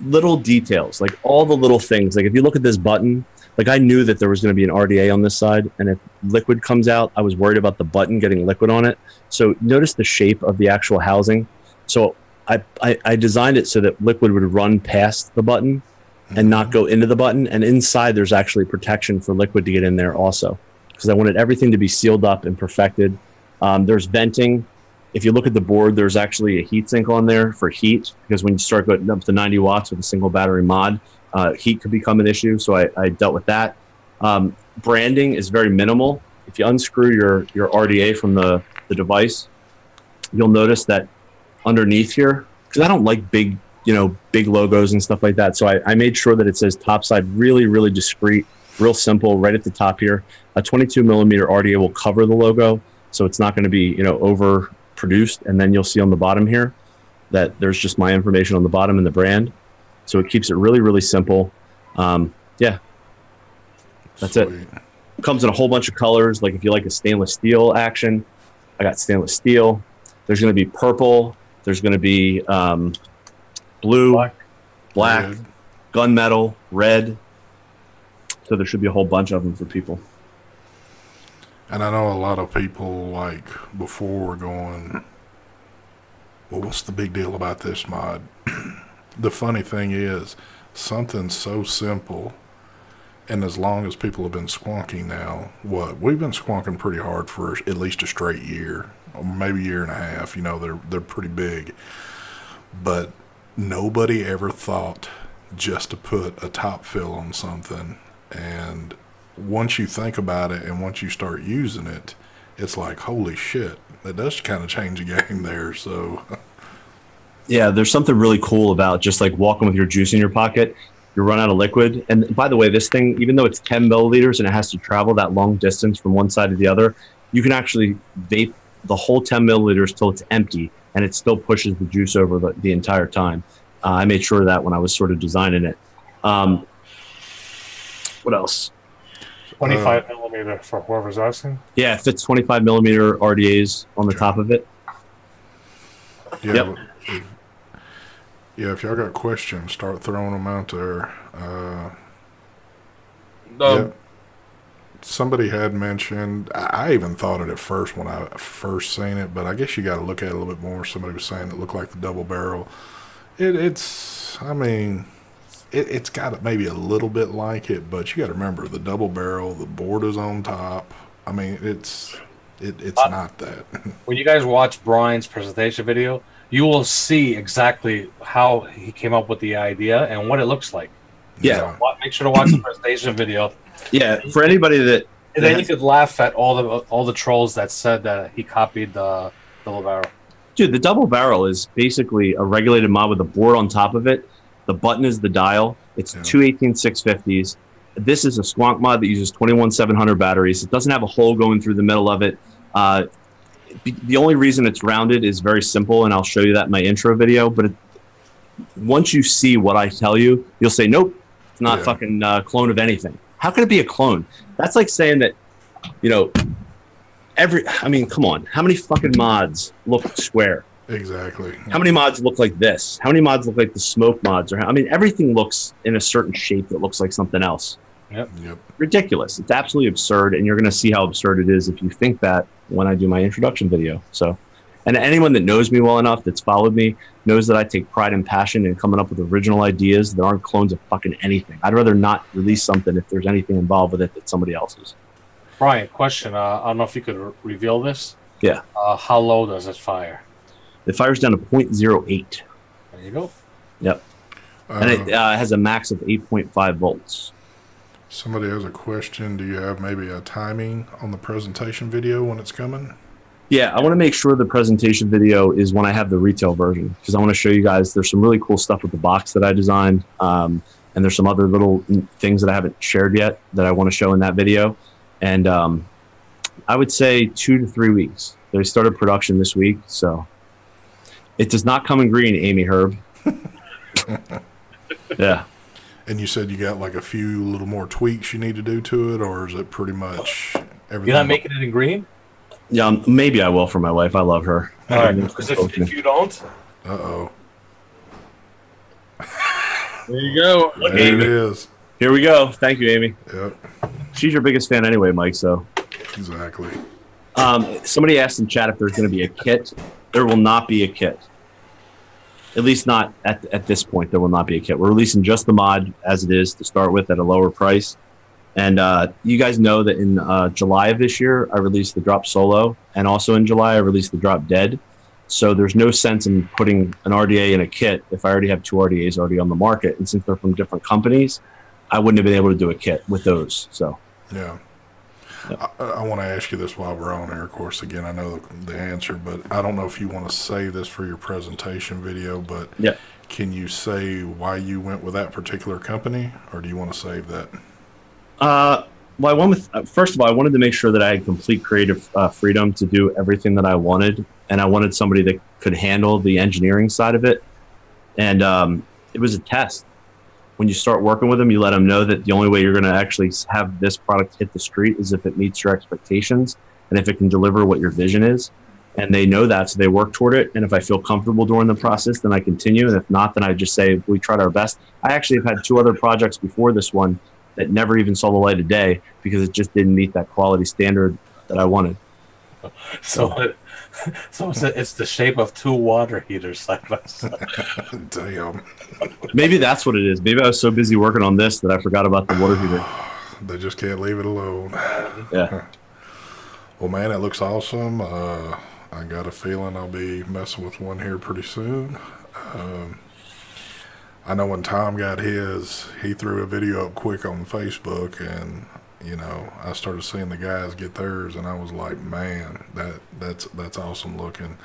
Little details, like all the little things. Like if you look at this button, like I knew that there was going to be an RDA on this side, and if liquid comes out, I was worried about the button getting liquid on it. So notice the shape of the actual housing. So I designed it so that liquid would run past the button and not go into the button. And inside, there's actually protection for liquid to get in there also, because I wanted everything to be sealed up and perfected. There's venting. If you look at the board, there's actually a heat sink on there for heat, because when you start going up to 90 watts with a single battery mod, heat could become an issue. So I dealt with that. Branding is very minimal. If you unscrew your RDA from the device, you'll notice that underneath here, because I don't like big logos and stuff like that. So I made sure that it says Topside really, really discreet, real simple, right at the top here. A 22 millimeter RDA will cover the logo, so it's not going to be overproduced. And then you'll see on the bottom here that there's just my information on the bottom and the brand. So it keeps it really, really simple. Yeah, that's Sweet. it. It comes in a whole bunch of colors. Like if you like a stainless steel action, I got stainless steel. There's going to be purple. There's going to be blue, black, Red. gunmetal, red. So there should be a whole bunch of them for people. And I know a lot of people, like, before were going, well, what's the big deal about this mod? The funny thing is, something so simple, and as long as people have been squonking now, we've been squonking pretty hard for at least a straight year, or maybe a year and a half. They're pretty big. But nobody ever thought just to put a top fill on something. And once you think about it and once you start using it, it's like, holy shit, that does kind of change the game there. So yeah, there's something really cool about just like walking with your juice in your pocket. You run out of liquid. And by the way, this thing, even though it's 10 milliliters and it has to travel that long distance from one side to the other, you can actually vape the whole 10 milliliters till it's empty, and it still pushes the juice over the entire time. I made sure of that when I was sort of designing it. What else? 25 millimeter for whoever's asking. Yeah, it fits 25 millimeter RDAs on the top of it. yeah, Yep. if y'all got questions, start throwing them out there. Somebody had mentioned, I even thought it at first when I first seen it, but I guess you got to look at it a little bit more. Somebody was saying it looked like the double barrel. It's got maybe a little bit like it, but you got to remember the double barrel, the board is on top. I mean, it's not that. When you guys watch Brian's presentation video, you will see exactly how he came up with the idea and what it looks like. Yeah. So make sure to watch the presentation video. Yeah, for anybody that... And then you could laugh at all the trolls that said that he copied the double barrel. Dude, the double barrel is basically a regulated mod with a board on top of it. The button is the dial. It's two 18650s. This is a squonk mod that uses 21700 batteries. It doesn't have a hole going through the middle of it. The only reason it's rounded is very simple, and I'll show you that in my intro video. But once you see what I tell you, you'll say, nope, it's not fucking clone of anything. How can it be a clone? That's like saying that, I mean, come on. How many fucking mods look square? Exactly. How many mods look like this? How many mods look like the smoke mods? Everything looks in a certain shape that looks like something else. Yep. Ridiculous. It's absolutely absurd, and you're going to see how absurd it is if you think that when I do my introduction video. So, and anyone that knows me well enough, that's followed me, knows that I take pride and passion in coming up with original ideas that aren't clones of fucking anything. I'd rather not release something if there's anything involved with it that's somebody else's. Brian, question. I don't know if you could reveal this. Yeah. How low does it fire? It fires down to 0.08. There you go. Yep. And it has a max of 8.5 volts. Somebody has a question. Do you have maybe a timing on the presentation video when it's coming? Yeah, I want to make sure the presentation video is when I have the retail version, because I want to show you guys there's some really cool stuff with the box that I designed. And there's some other little things that I haven't shared yet that I want to show in that video. And I would say 2 to 3 weeks. They started production this week, so it does not come in green, Amy Herb. Yeah. And you said you got like a few little more tweaks you need to do to it, or is it pretty much everything? You're not making it in green? Yeah, maybe I will for my wife. I love her. All right, because if you don't... Uh-oh. There you go. There it is. Here we go. Thank you, Amy. Yep. She's your biggest fan anyway, Mike, so... Exactly. Somebody asked in chat if there's going to be a kit. There will not be a kit. At least not at this point. There will not be a kit. We're releasing just the mod as it is to start with at a lower price. And you guys know that in July of this year, I released the Drop Solo. And also in July, I released the Drop Dead. So there's no sense in putting an RDA in a kit if I already have 2 RDAs already on the market. And since they're from different companies, I wouldn't have been able to do a kit with those. So yeah. I want to ask you this while we're on here. Of course, again, I know the answer, but I don't know if you want to save this for your presentation video, but yeah. Can you say why you went with that particular company, or do you want to save that? Well, I went with, first of all, I wanted to make sure that I had complete creative freedom to do everything that I wanted, and I wanted somebody that could handle the engineering side of it. And it was a test. When you start working with them, you let them know that the only way you're going to actually have this product hit the street is if it meets your expectations and if it can deliver what your vision is. And they know that, so they work toward it. And if I feel comfortable during the process, then I continue. And if not, then I just say, we tried our best. I actually have had 2 other projects before this one that never even saw the light of day because it just didn't meet that quality standard that I wanted. So it's the shape of 2 water heaters side by side. Damn. Maybe that's what it is. Maybe I was so busy working on this that I forgot about the water heater. They just can't leave it alone. Yeah. Well, man, it looks awesome. I got a feeling I'll be messing with one here pretty soon. I know when Tom got his, he threw a video up quick on Facebook, and you know, I started seeing the guys get theirs, and I was like, man, that's awesome looking.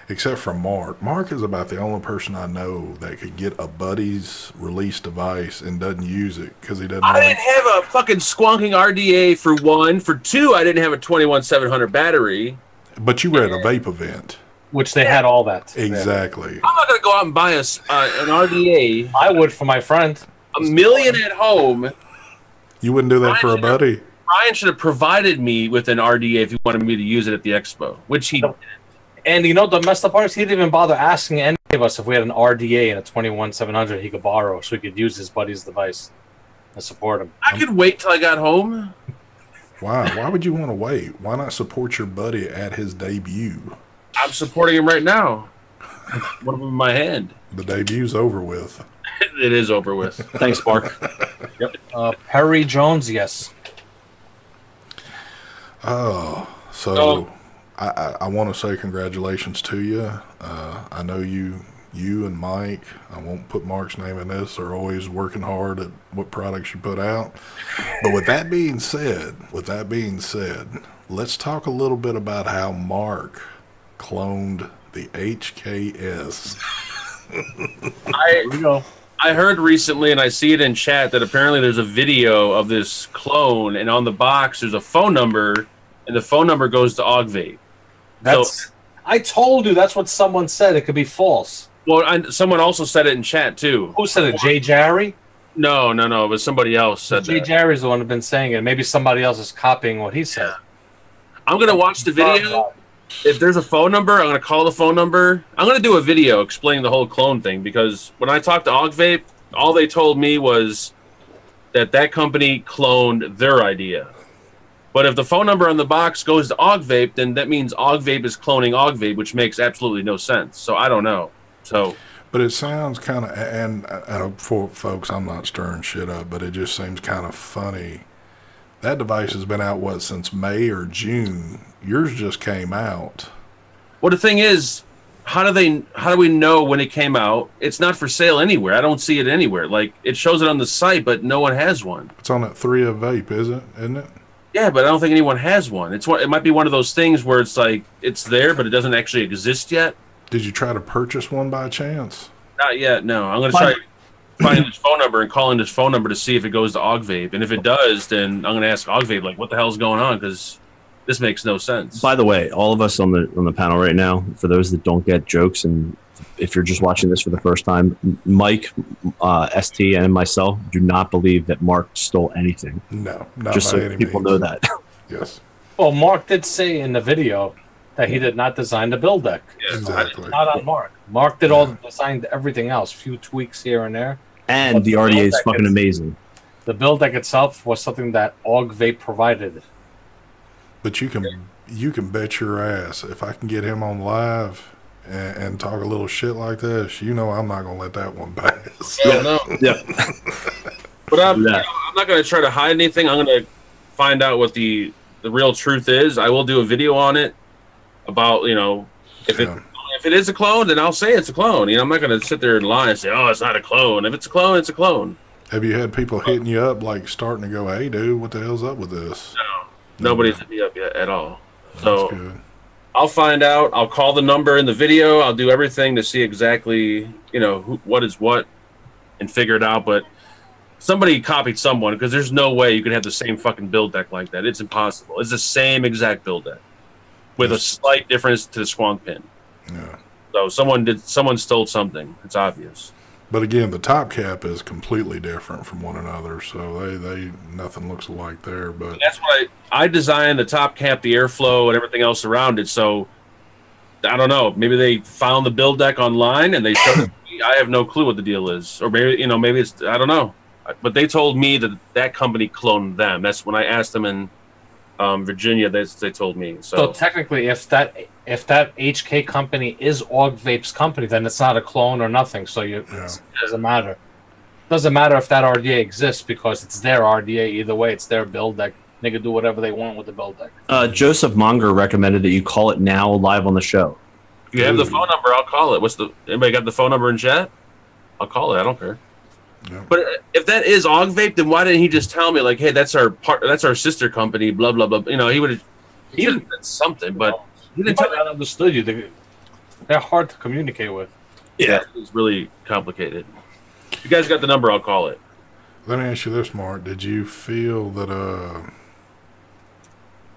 Except for Mark. Mark is about the only person I know that could get a buddy's release device and doesn't use it because he doesn't. I didn't have a fucking squonking RDA for 1. For 2, I didn't have a 21700 battery. But you were at a vape event. Which they had all that. Exactly. I'm not going to go out and buy an RDA. I would for my friend. $1 million at home. You wouldn't do that for a buddy? Ryan should have provided me with an RDA if he wanted me to use it at the expo, which he did. And you know the messed up part is he didn't even bother asking any of us if we had an RDA and a 21700 he could borrow so we could use his buddy's device and support him. I could wait till I got home. Why? Why would you want to wait? Why not support your buddy at his debut? I'm supporting him right now. One of them in my hand. The debut's over with. It is over with. Thanks, Mark. Yep. Perry Jones, yes. Oh, so I want to say congratulations to you. I know you and Mike, I won't put Mark's name in this, are always working hard at what products you put out. But with that being said, let's talk a little bit about how Mark cloned the HKS. I heard recently, and I see it in chat, that apparently there's a video of this clone, and on the box there's a phone number, and the phone number goes to Vape. I told you that's what someone said. It could be false. Well, someone also said it in chat too. Who said it? Jay Jarry? No. It was somebody else said Jay that. Jarry's the one who's been saying it. Maybe somebody else is copying what he said. I'm gonna watch the video. If there's a phone number, I'm going to call the phone number. I'm going to do a video explaining the whole clone thing, because when I talked to Vape, all they told me was that company cloned their idea. But if the phone number on the box goes to Vape, then that means Vape is cloning Vape, which makes absolutely no sense. So I don't know. But it sounds kind of, and for folks, I'm not stirring shit up, but it just seems kind of funny. That device has been out, since May or June? Yours just came out. Well, the thing is, how do we know when it came out? It's not for sale anywhere. I don't see it anywhere. Like, it shows it on the site, but no one has one. It's on that 3 of Vape, isn't it? Yeah, but I don't think anyone has one. It might be one of those things where it's like it's there, but it doesn't actually exist yet. Did you try to purchase one by chance? Not yet. No, I'm gonna try finding his phone number and calling his phone number to see if it goes to Vape, and if it does, then I'm gonna ask Vape like, what the hell's going on? Because this makes no sense. By the way, all of us on the panel right now, for those that don't get jokes, and if you're just watching this for the first time, Mike, ST, and myself do not believe that Mark stole anything. No, not just by so any people means. know that. Yes. Well, Mark did say in the video that he did not design the build deck. Yeah, Exactly. Not on Mark. Mark did all designed everything else, few tweaks here and there. And But the the RDA build is deck fucking is- amazing. The build deck itself was something that Vape provided. But you can bet your ass if I can get him on live and talk a little shit like this, I'm not gonna let that one pass. Hell no. Yeah. But I'm Yeah. not gonna try to hide anything. I'm gonna find out what the real truth is. I will do a video on it about if it is a clone, then I'll say it's a clone. I'm not gonna sit there and lie and say, oh, it's not a clone. If it's a clone, it's a clone. Have you had people hitting you up, like starting to go, "Hey, dude, what the hell's up with this?" Nobody's hit me up yet at all. That's So good. I'll find out. I'll call the number in the video. I'll do everything to see exactly, what is what, and figure it out. But somebody copied someone, because there's no way you can have the same fucking build deck like that. It's impossible. It's the same exact build deck with a slight difference to the squonk pin. Yeah. So someone stole something. It's obvious. But again, the top cap is completely different from one another, so they nothing looks alike there. But That's why I designed the top cap, the airflow, and everything else around it. So I don't know. Maybe they found the build deck online and they showed it to me. I have no clue what the deal is, or maybe it's, I don't know. But they told me that company cloned them. That's when I asked them in Virginia. They told me. So technically, if that HK company is Vape's company, then it's not a clone or nothing. So it doesn't matter. Doesn't matter if that RDA exists because it's their RDA. Either way, it's their build deck. They can do whatever they want with the build deck. Joseph Monger recommended that you call it now live on the show. If you have the phone number, I'll call it. Anybody got the phone number in chat? I'll call it. I don't care. Yeah. But if that is Vape, then why didn't he just tell me, like, hey, that's our sister company, blah blah blah. He would have said something, but he didn't tell me. I understood you. They're hard to communicate with. Yeah, it's really complicated. If you guys got the number, I'll call it. let me ask you this, Mark: Did you feel that?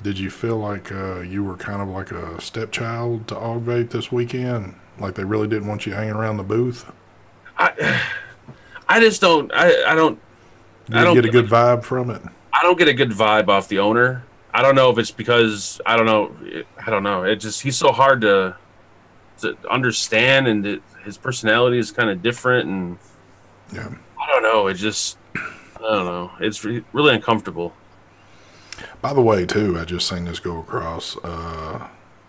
Did you feel like you were kind of like a stepchild to Vape this weekend? Like they really didn't want you hanging around the booth? I just don't. I don't. Did you get a good vibe from it? I don't get a good vibe off the owner. I don't know if it's because I don't know. It just he's so hard to understand, and his personality is kind of different, and Yeah. I don't know. I don't know. It's really uncomfortable. By the way, too, I just seen this go across.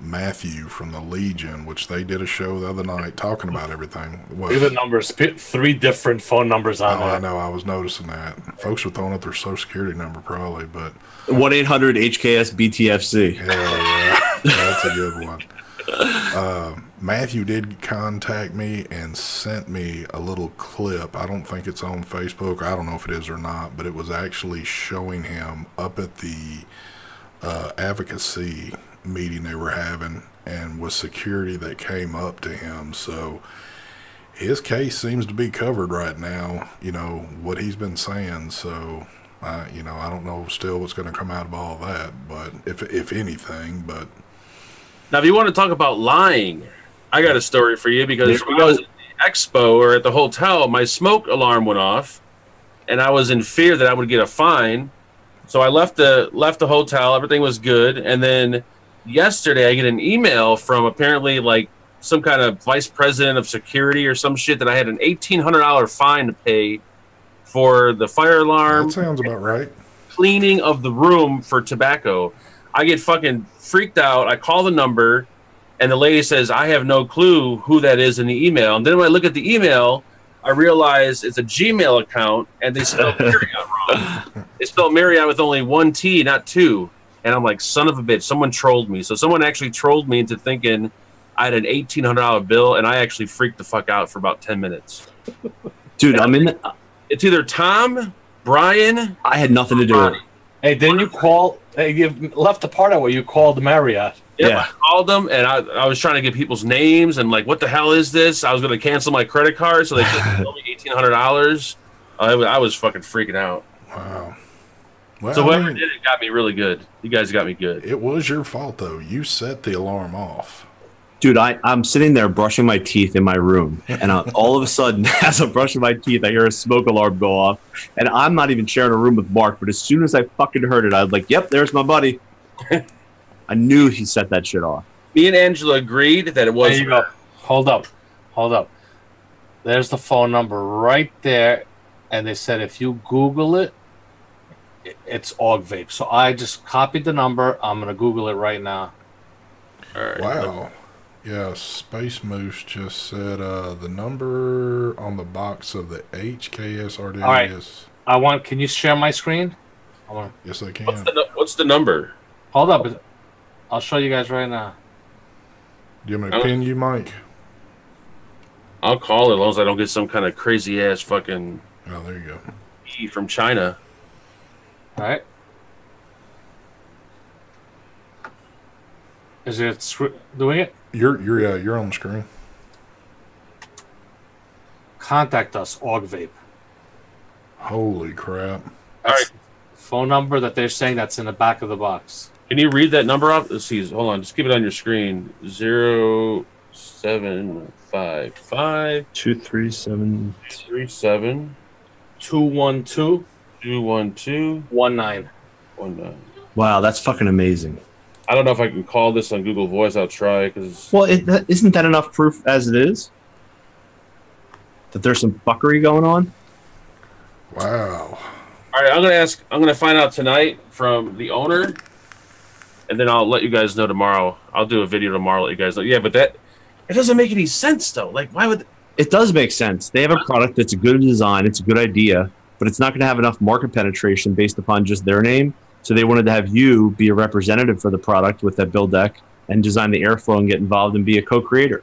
Matthew from the Legion, which they did a show the other night talking about everything. Look at the numbers. 3 different phone numbers on there. I know. I was noticing that. Folks were throwing up their social security number probably, but 1-800-HKS-BTFC. yeah, that's a good one. Matthew did contact me and sent me a little clip. I don't think it's on Facebook. I don't know if it is or not, but it was actually showing him up at the advocacy meeting they were having, and with security that came up to him. So his case seems to be covered right now, what he's been saying. So I don't know still what's going to come out of all that, but if anything. But Now, if you want to talk about lying, I got a story for you, because when I was at the expo or at the hotel, my smoke alarm went off, and I was in fear that I would get a fine. So I left the hotel. Everything was good, and then yesterday I get an email from apparently like some kind of vice president of security or some shit that I had an $1,800 fine to pay for the fire alarm. that sounds about right. Cleaning of the room for tobacco. I get fucking freaked out. I call the number, and the lady says, I have no clue who that is in the email. And then when I look at the email, I realize it's a Gmail account, and they spelled Marriott wrong. They spelled Marriott with only 1 T, not 2. And I'm like, son of a bitch, someone trolled me. So someone actually trolled me into thinking I had an $1,800 bill, and I actually freaked the fuck out for about 10 minutes. Dude, I'm in. It's either Tom, Brian. I had nothing to do with it. Hey, didn't you call You left the part out where you called the Marriott. Yeah, I called them, and I was trying to get people's names, and like, what the hell is this? I was going to cancel my credit card, so they told me $1,800. I was fucking freaking out. Wow. Well, So whoever did it got me really good. You guys got me good. It was your fault, though. You set the alarm off. Dude, I'm sitting there brushing my teeth in my room, and all of a sudden, as I'm brushing my teeth, I hear a smoke alarm go off, and I'm not even sharing a room with Mark, but as soon as I fucking heard it, I was like, yep, there's my buddy. I knew he set that shit off. Me and Angela agreed that it was... There you go. Hold up. There's the phone number right there, and they said if you Google it, it's AUG Vape. So I just copied the number. I'm going to Google it right now. All right. Wow. Yeah, Space Moose just said the number on the box of the HKS RD All right. is... Can you share my screen? Yes, I can. What's the number? Hold up. I'll show you guys right now. Do you want me to pin you, Mike? I'll call it as long as I don't get some kind of crazy-ass fucking... Oh, there you go. E from China. All right. Is it doing it? You're on the screen. Contact us, AUG Vape. Holy crap. All right. Phone number that they're saying that's in the back of the box. Can you read that number off? Let's see. Hold on. Just keep it on your screen. 0755 237 37 212 212 19. 19. Wow, that's fucking amazing. I don't know if I can call this on Google Voice. I'll try because. Well, isn't that enough proof as it is? That there's some fuckery going on? Wow. All right, I'm gonna find out tonight from the owner, and then I'll let you guys know tomorrow. I'll do a video tomorrow, let you guys know. Yeah, but it doesn't make any sense though. Like, why would it does make sense? They have a product that's a good design, it's a good idea, but it's not going to have enough market penetration based upon just their name. So they wanted to have you be a representative for the product with that build deck and design the airflow and get involved and be a co-creator.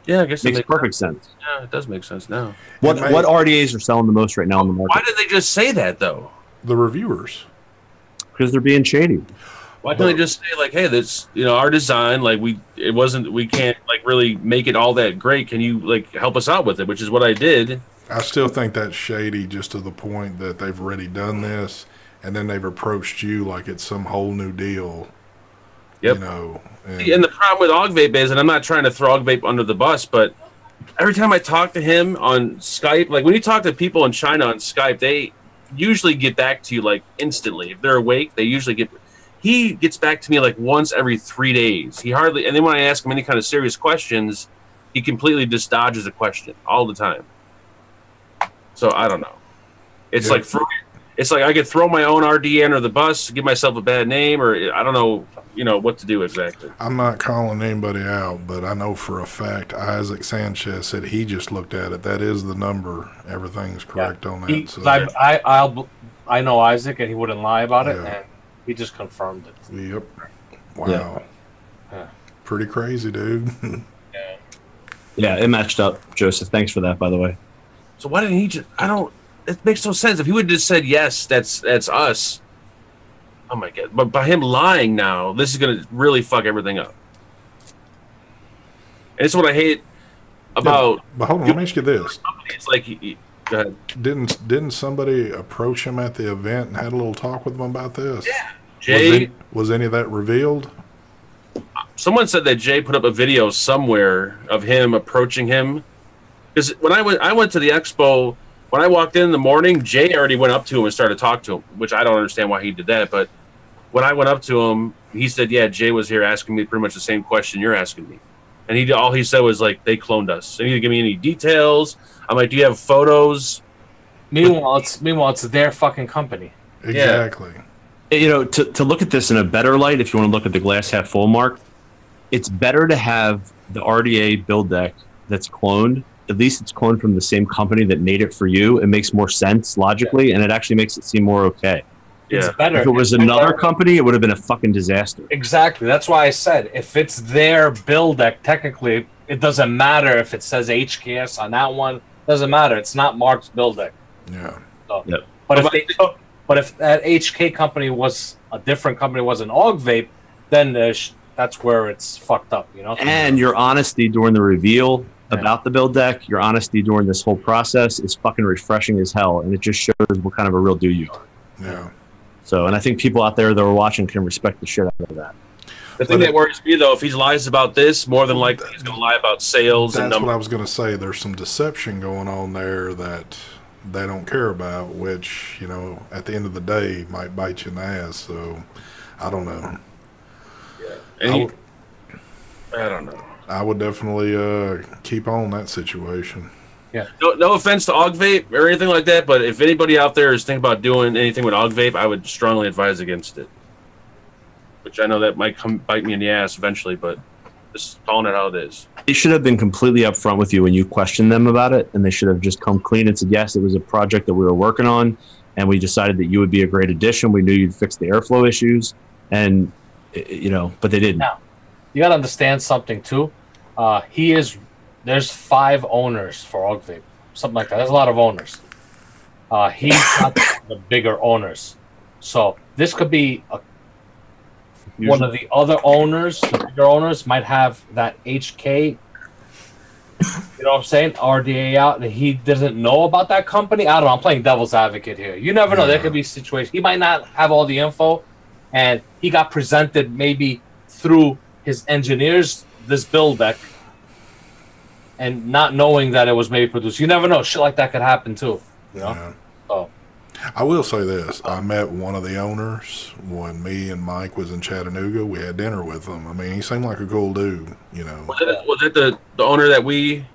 Yeah, I guess Makes perfect sense. Yeah, it does make sense now. What RDAs are selling the most right now in the market? Why did they just say that though? The reviewers. Because they're being shady. Why can't they just say like, hey, this, our design, like we can't like really make it all that great. Can you like help us out with it? Which is what I did. I still think that's shady, just to the point that they've already done this, and then they've approached you like it's some whole new deal. Yep. And the problem with AUG Vape is, and I'm not trying to throw AUG Vape under the bus, but every time I talk to him on Skype, like when you talk to people in China on Skype, they usually get back to you like instantly. If they're awake, they usually he gets back to me like once every 3 days. He hardly, and then when I ask him any kind of serious questions, he completely just dodges a question all the time. So I don't know. It's like I could throw my own RD under the bus, give myself a bad name, or I don't know, what to do exactly. I'm not calling anybody out, but I know for a fact Isaac Sanchez said he just looked at it. That is the number. Everything's correct on that. So. I know Isaac, and he wouldn't lie about it, and he just confirmed it. Yep. Wow. Yeah. Pretty crazy, dude. Yeah, it matched up, Joseph. Thanks for that, by the way. So why didn't he just? It makes no sense. If he would have just said yes, that's us. Oh my god! But by him lying now, this is gonna really fuck everything up. And it's what I hate about. Yeah, but hold on, let me ask you this: it's like, go ahead. Didn't somebody approach him at the event and had a little talk with him about this? Yeah, Jay. Was any of that revealed? Someone said that Jay put up a video somewhere of him approaching him. Because when I went to the expo. When I walked in the morning, Jay already went up to him and started to talk to him, which I don't understand why he did that. But when I went up to him, he said, yeah, Jay was here asking me pretty much the same question you're asking me. And all he said was, like, they cloned us. They need to give me any details. I'm like, do you have photos? Meanwhile, it's their fucking company. Exactly. Yeah. To look at this in a better light, if you want to look at the glass half full mark, it's better to have the RDA build deck that's cloned. At least it's cloned from the same company that made it for you. It makes more sense logically, and it actually makes it seem more okay. It's better. If it was another company, it would have been a fucking disaster. Exactly. That's why I said if it's their build deck, technically, it doesn't matter if it says HKS on that one. It doesn't matter. It's not Mark's build deck. Yeah. So, yep. But But if that HK company was a different company, was an AUG vape, then that's where it's fucked up, you know. And your honesty during the reveal about the build deck, your honesty during this whole process is fucking refreshing as hell, and it just shows what kind of a real dude you are. Yeah. So, and I think people out there that are watching can respect the shit out of that. The thing that worries me, though, if he lies about this, more than likely he's going to lie about sales and That's numbers. what I was going to say. There's some deception going on there that they don't care about, which, you know, at the end of the day might bite you in the ass. So, I don't know. Yeah. I don't know. I would definitely keep on that situation. Yeah. No offense to AUG Vape or anything like that, but if anybody out there is thinking about doing anything with AUG Vape, I would strongly advise against it. Which I know that might come bite me in the ass eventually, but just calling it how it is. They should have been completely upfront with you when you questioned them about it, and they should have just come clean and said, yes, it was a project that we were working on, and we decided that you would be a great addition. We knew you'd fix the airflow issues, and, you know, but they didn't. Now, you got to understand something, too. There's 5 owners for AUG Vape, something like that. There's a lot of owners. He's not the bigger owners. So this could be one of the other owners, the bigger owners, might have that HK, you know what I'm saying, RDA out, and he doesn't know about that company. I don't know. I'm playing devil's advocate here. You never know. There could be situations. He might not have all the info, and he got presented maybe through his engineers this build deck, and not knowing that it was maybe produced. You never know. Shit like that could happen too. You know? Yeah. So I will say this. I met one of the owners when me and Mike was in Chattanooga. We had dinner with him. I mean, he seemed like a cool dude, you know. Was it the owner that we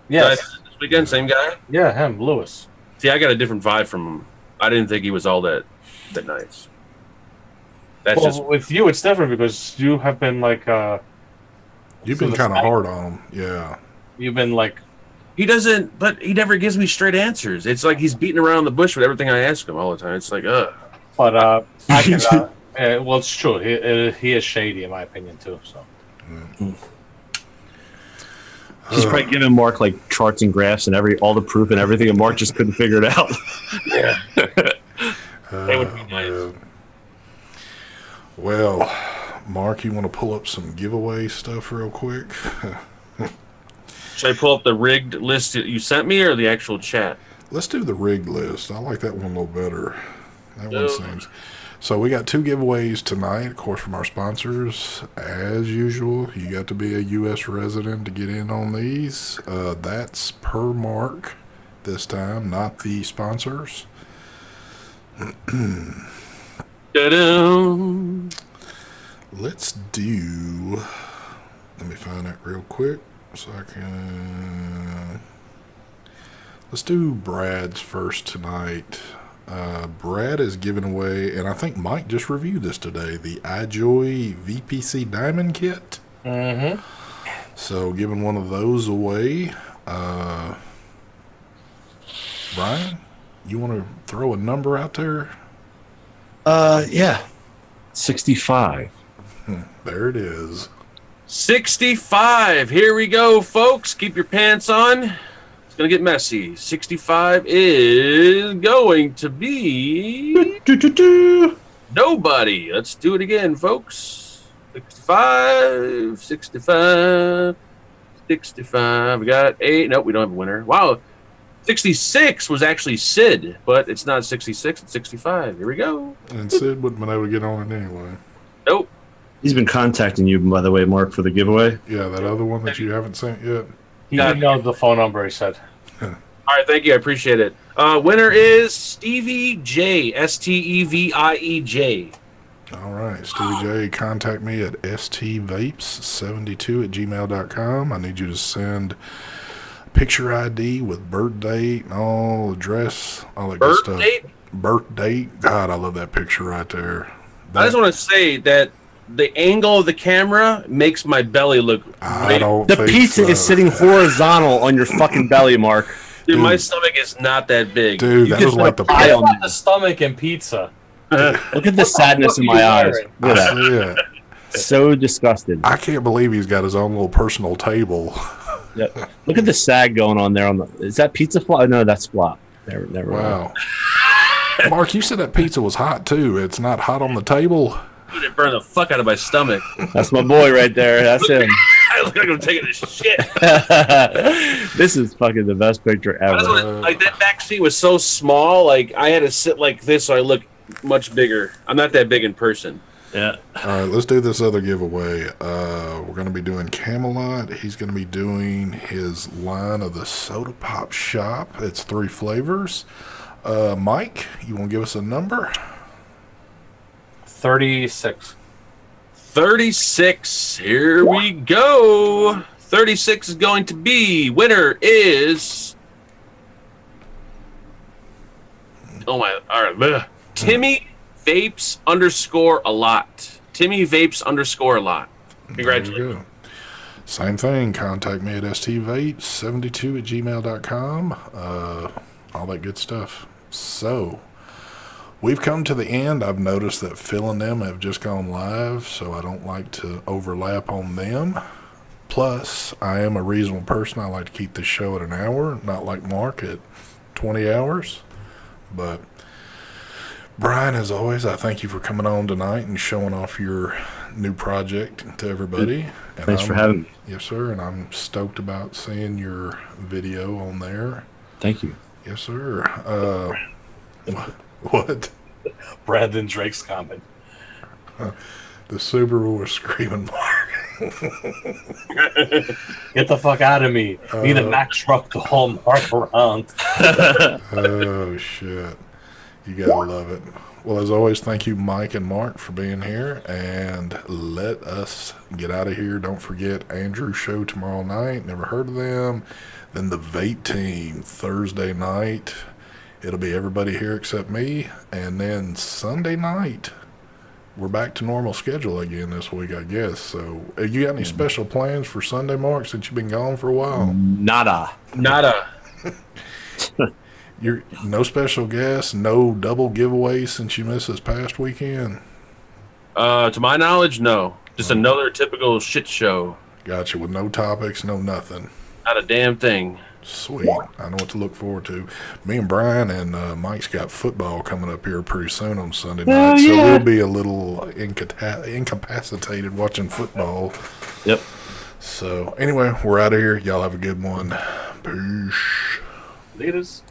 yes, this weekend? Same guy? yeah, him, Lewis. See, I got a different vibe from him. I didn't think he was all that nice. That's Well, just with you, it's different because you have been like You've been kind of hard on him. Yeah. you've been like he doesn't, but he never gives me straight answers. It's like he's beating around the bush with everything I ask him all the time. It's like, But I can. Well, it's true. He is shady, in my opinion, too. So He's probably giving Mark like charts and graphs and all the proof and everything, and Mark just couldn't figure it out. yeah. That would be nice. Well, Mark, you want to pull up some giveaway stuff real quick? Should I pull up the rigged list that you sent me or the actual chat? Let's do the rigged list. I like that one a little better. That one seems. So we got 2 giveaways tonight, of course, from our sponsors. As usual, you got to be a U.S. resident to get in on these. That's per Mark this time, not the sponsors. Da-dum. Let's do. Let me find that real quick so I can. Let's do Brad's first tonight. Brad is giving away, and I think Mike just reviewed this today, the iJoy VPC Diamond Kit. mm-hmm. So giving one of those away. Brian, you want to throw a number out there? Yeah. 65. There it is. 65. Here we go, folks. Keep your pants on. It's going to get messy. 65 is going to be nobody. Let's do it again, folks. 65, 65, 65. We got 8. Nope, we don't have a winner. Wow. 66 was actually Sid, but it's not 66. It's 65. Here we go. And Sid wouldn't have been able to get on it anyway. Nope. He's been contacting you, by the way, Mark, for the giveaway. Yeah, that other one that you haven't sent yet. He didn't know the phone number. He said. All right, thank you. I appreciate it. Winner is Stevie J. STEVIEJ. All right, Stevie J, contact me at stvapes72@gmail.com. I need you to send picture ID with birth date and all, address, all that good stuff. Birth date? Birth date. God, I love that picture right there. I just want to say that the angle of the camera makes my belly look. I don't The think pizza so. is sitting horizontal on your fucking belly, Mark. Dude, my stomach is not that big. Dude, that can was like the put a pie on The stomach and pizza. Look at the sadness in my eyes. Look at that. Yeah. So disgusted. I can't believe he's got his own little personal table. Yep. Look at the sag going on there. Is that pizza flop? No, that's flop. Never mind. Wow. Mark, you said that pizza was hot too. It's not hot on the table. Dude, it burned the fuck out of my stomach. That's my boy right there. That's him. I look like I'm taking a shit. This is fucking the best picture ever. That's what like that back seat was so small. Like I had to sit like this, so I look much bigger. I'm not that big in person. Yeah. All right, let's do this other giveaway. We're going to be doing Camelot. He's going to be doing his line of the Soda Pop Shop. It's 3 flavors. Mike, you want to give us a number? 36. 36. Here we go. 36 is going to be. Winner is. Oh my. All right. Bleh. Timmy Vapes _ a lot. Timmy Vapes _ a lot. Congratulations. Same thing. Contact me at stvapes72@gmail.com. All that good stuff. So, we've come to the end. I've noticed that Phil and them have just gone live, so I don't like to overlap on them. Plus, I am a reasonable person. I like to keep this show at an hour, not like Mark at 20 hours. But, Brian, as always, I thank you for coming on tonight and showing off your new project to everybody. And Thanks for having me. Yes, sir. And I'm stoked about seeing your video on there. Thank you. Yes, sir. What? Brandon Drake's comment. The Subaru was screaming, Mark. Get the fuck out of me. Need a Mack truck to haul Mark around. Oh, shit. You gotta love it. Well, as always, thank you, Mike and Mark, for being here. And let us get out of here. Don't forget Andrew's show tomorrow night. Never heard of them. Then the Vape team Thursday night. It'll be everybody here except me. And then Sunday night, we're back to normal schedule again this week, I guess. So, you got any special plans for Sunday, Mark, since you've been gone for a while? Nada. You're no special guests, no double giveaways since you missed this past weekend? To my knowledge, no. Just another typical shit show. Gotcha, with no topics, no nothing. Not a damn thing. Sweet. I know what to look forward to. Me and Brian and Mike's got football coming up here pretty soon on Sunday night, so we'll be a little incapacitated watching football. Yep. So, anyway, we're out of here. Y'all have a good one. Peace. Leaders.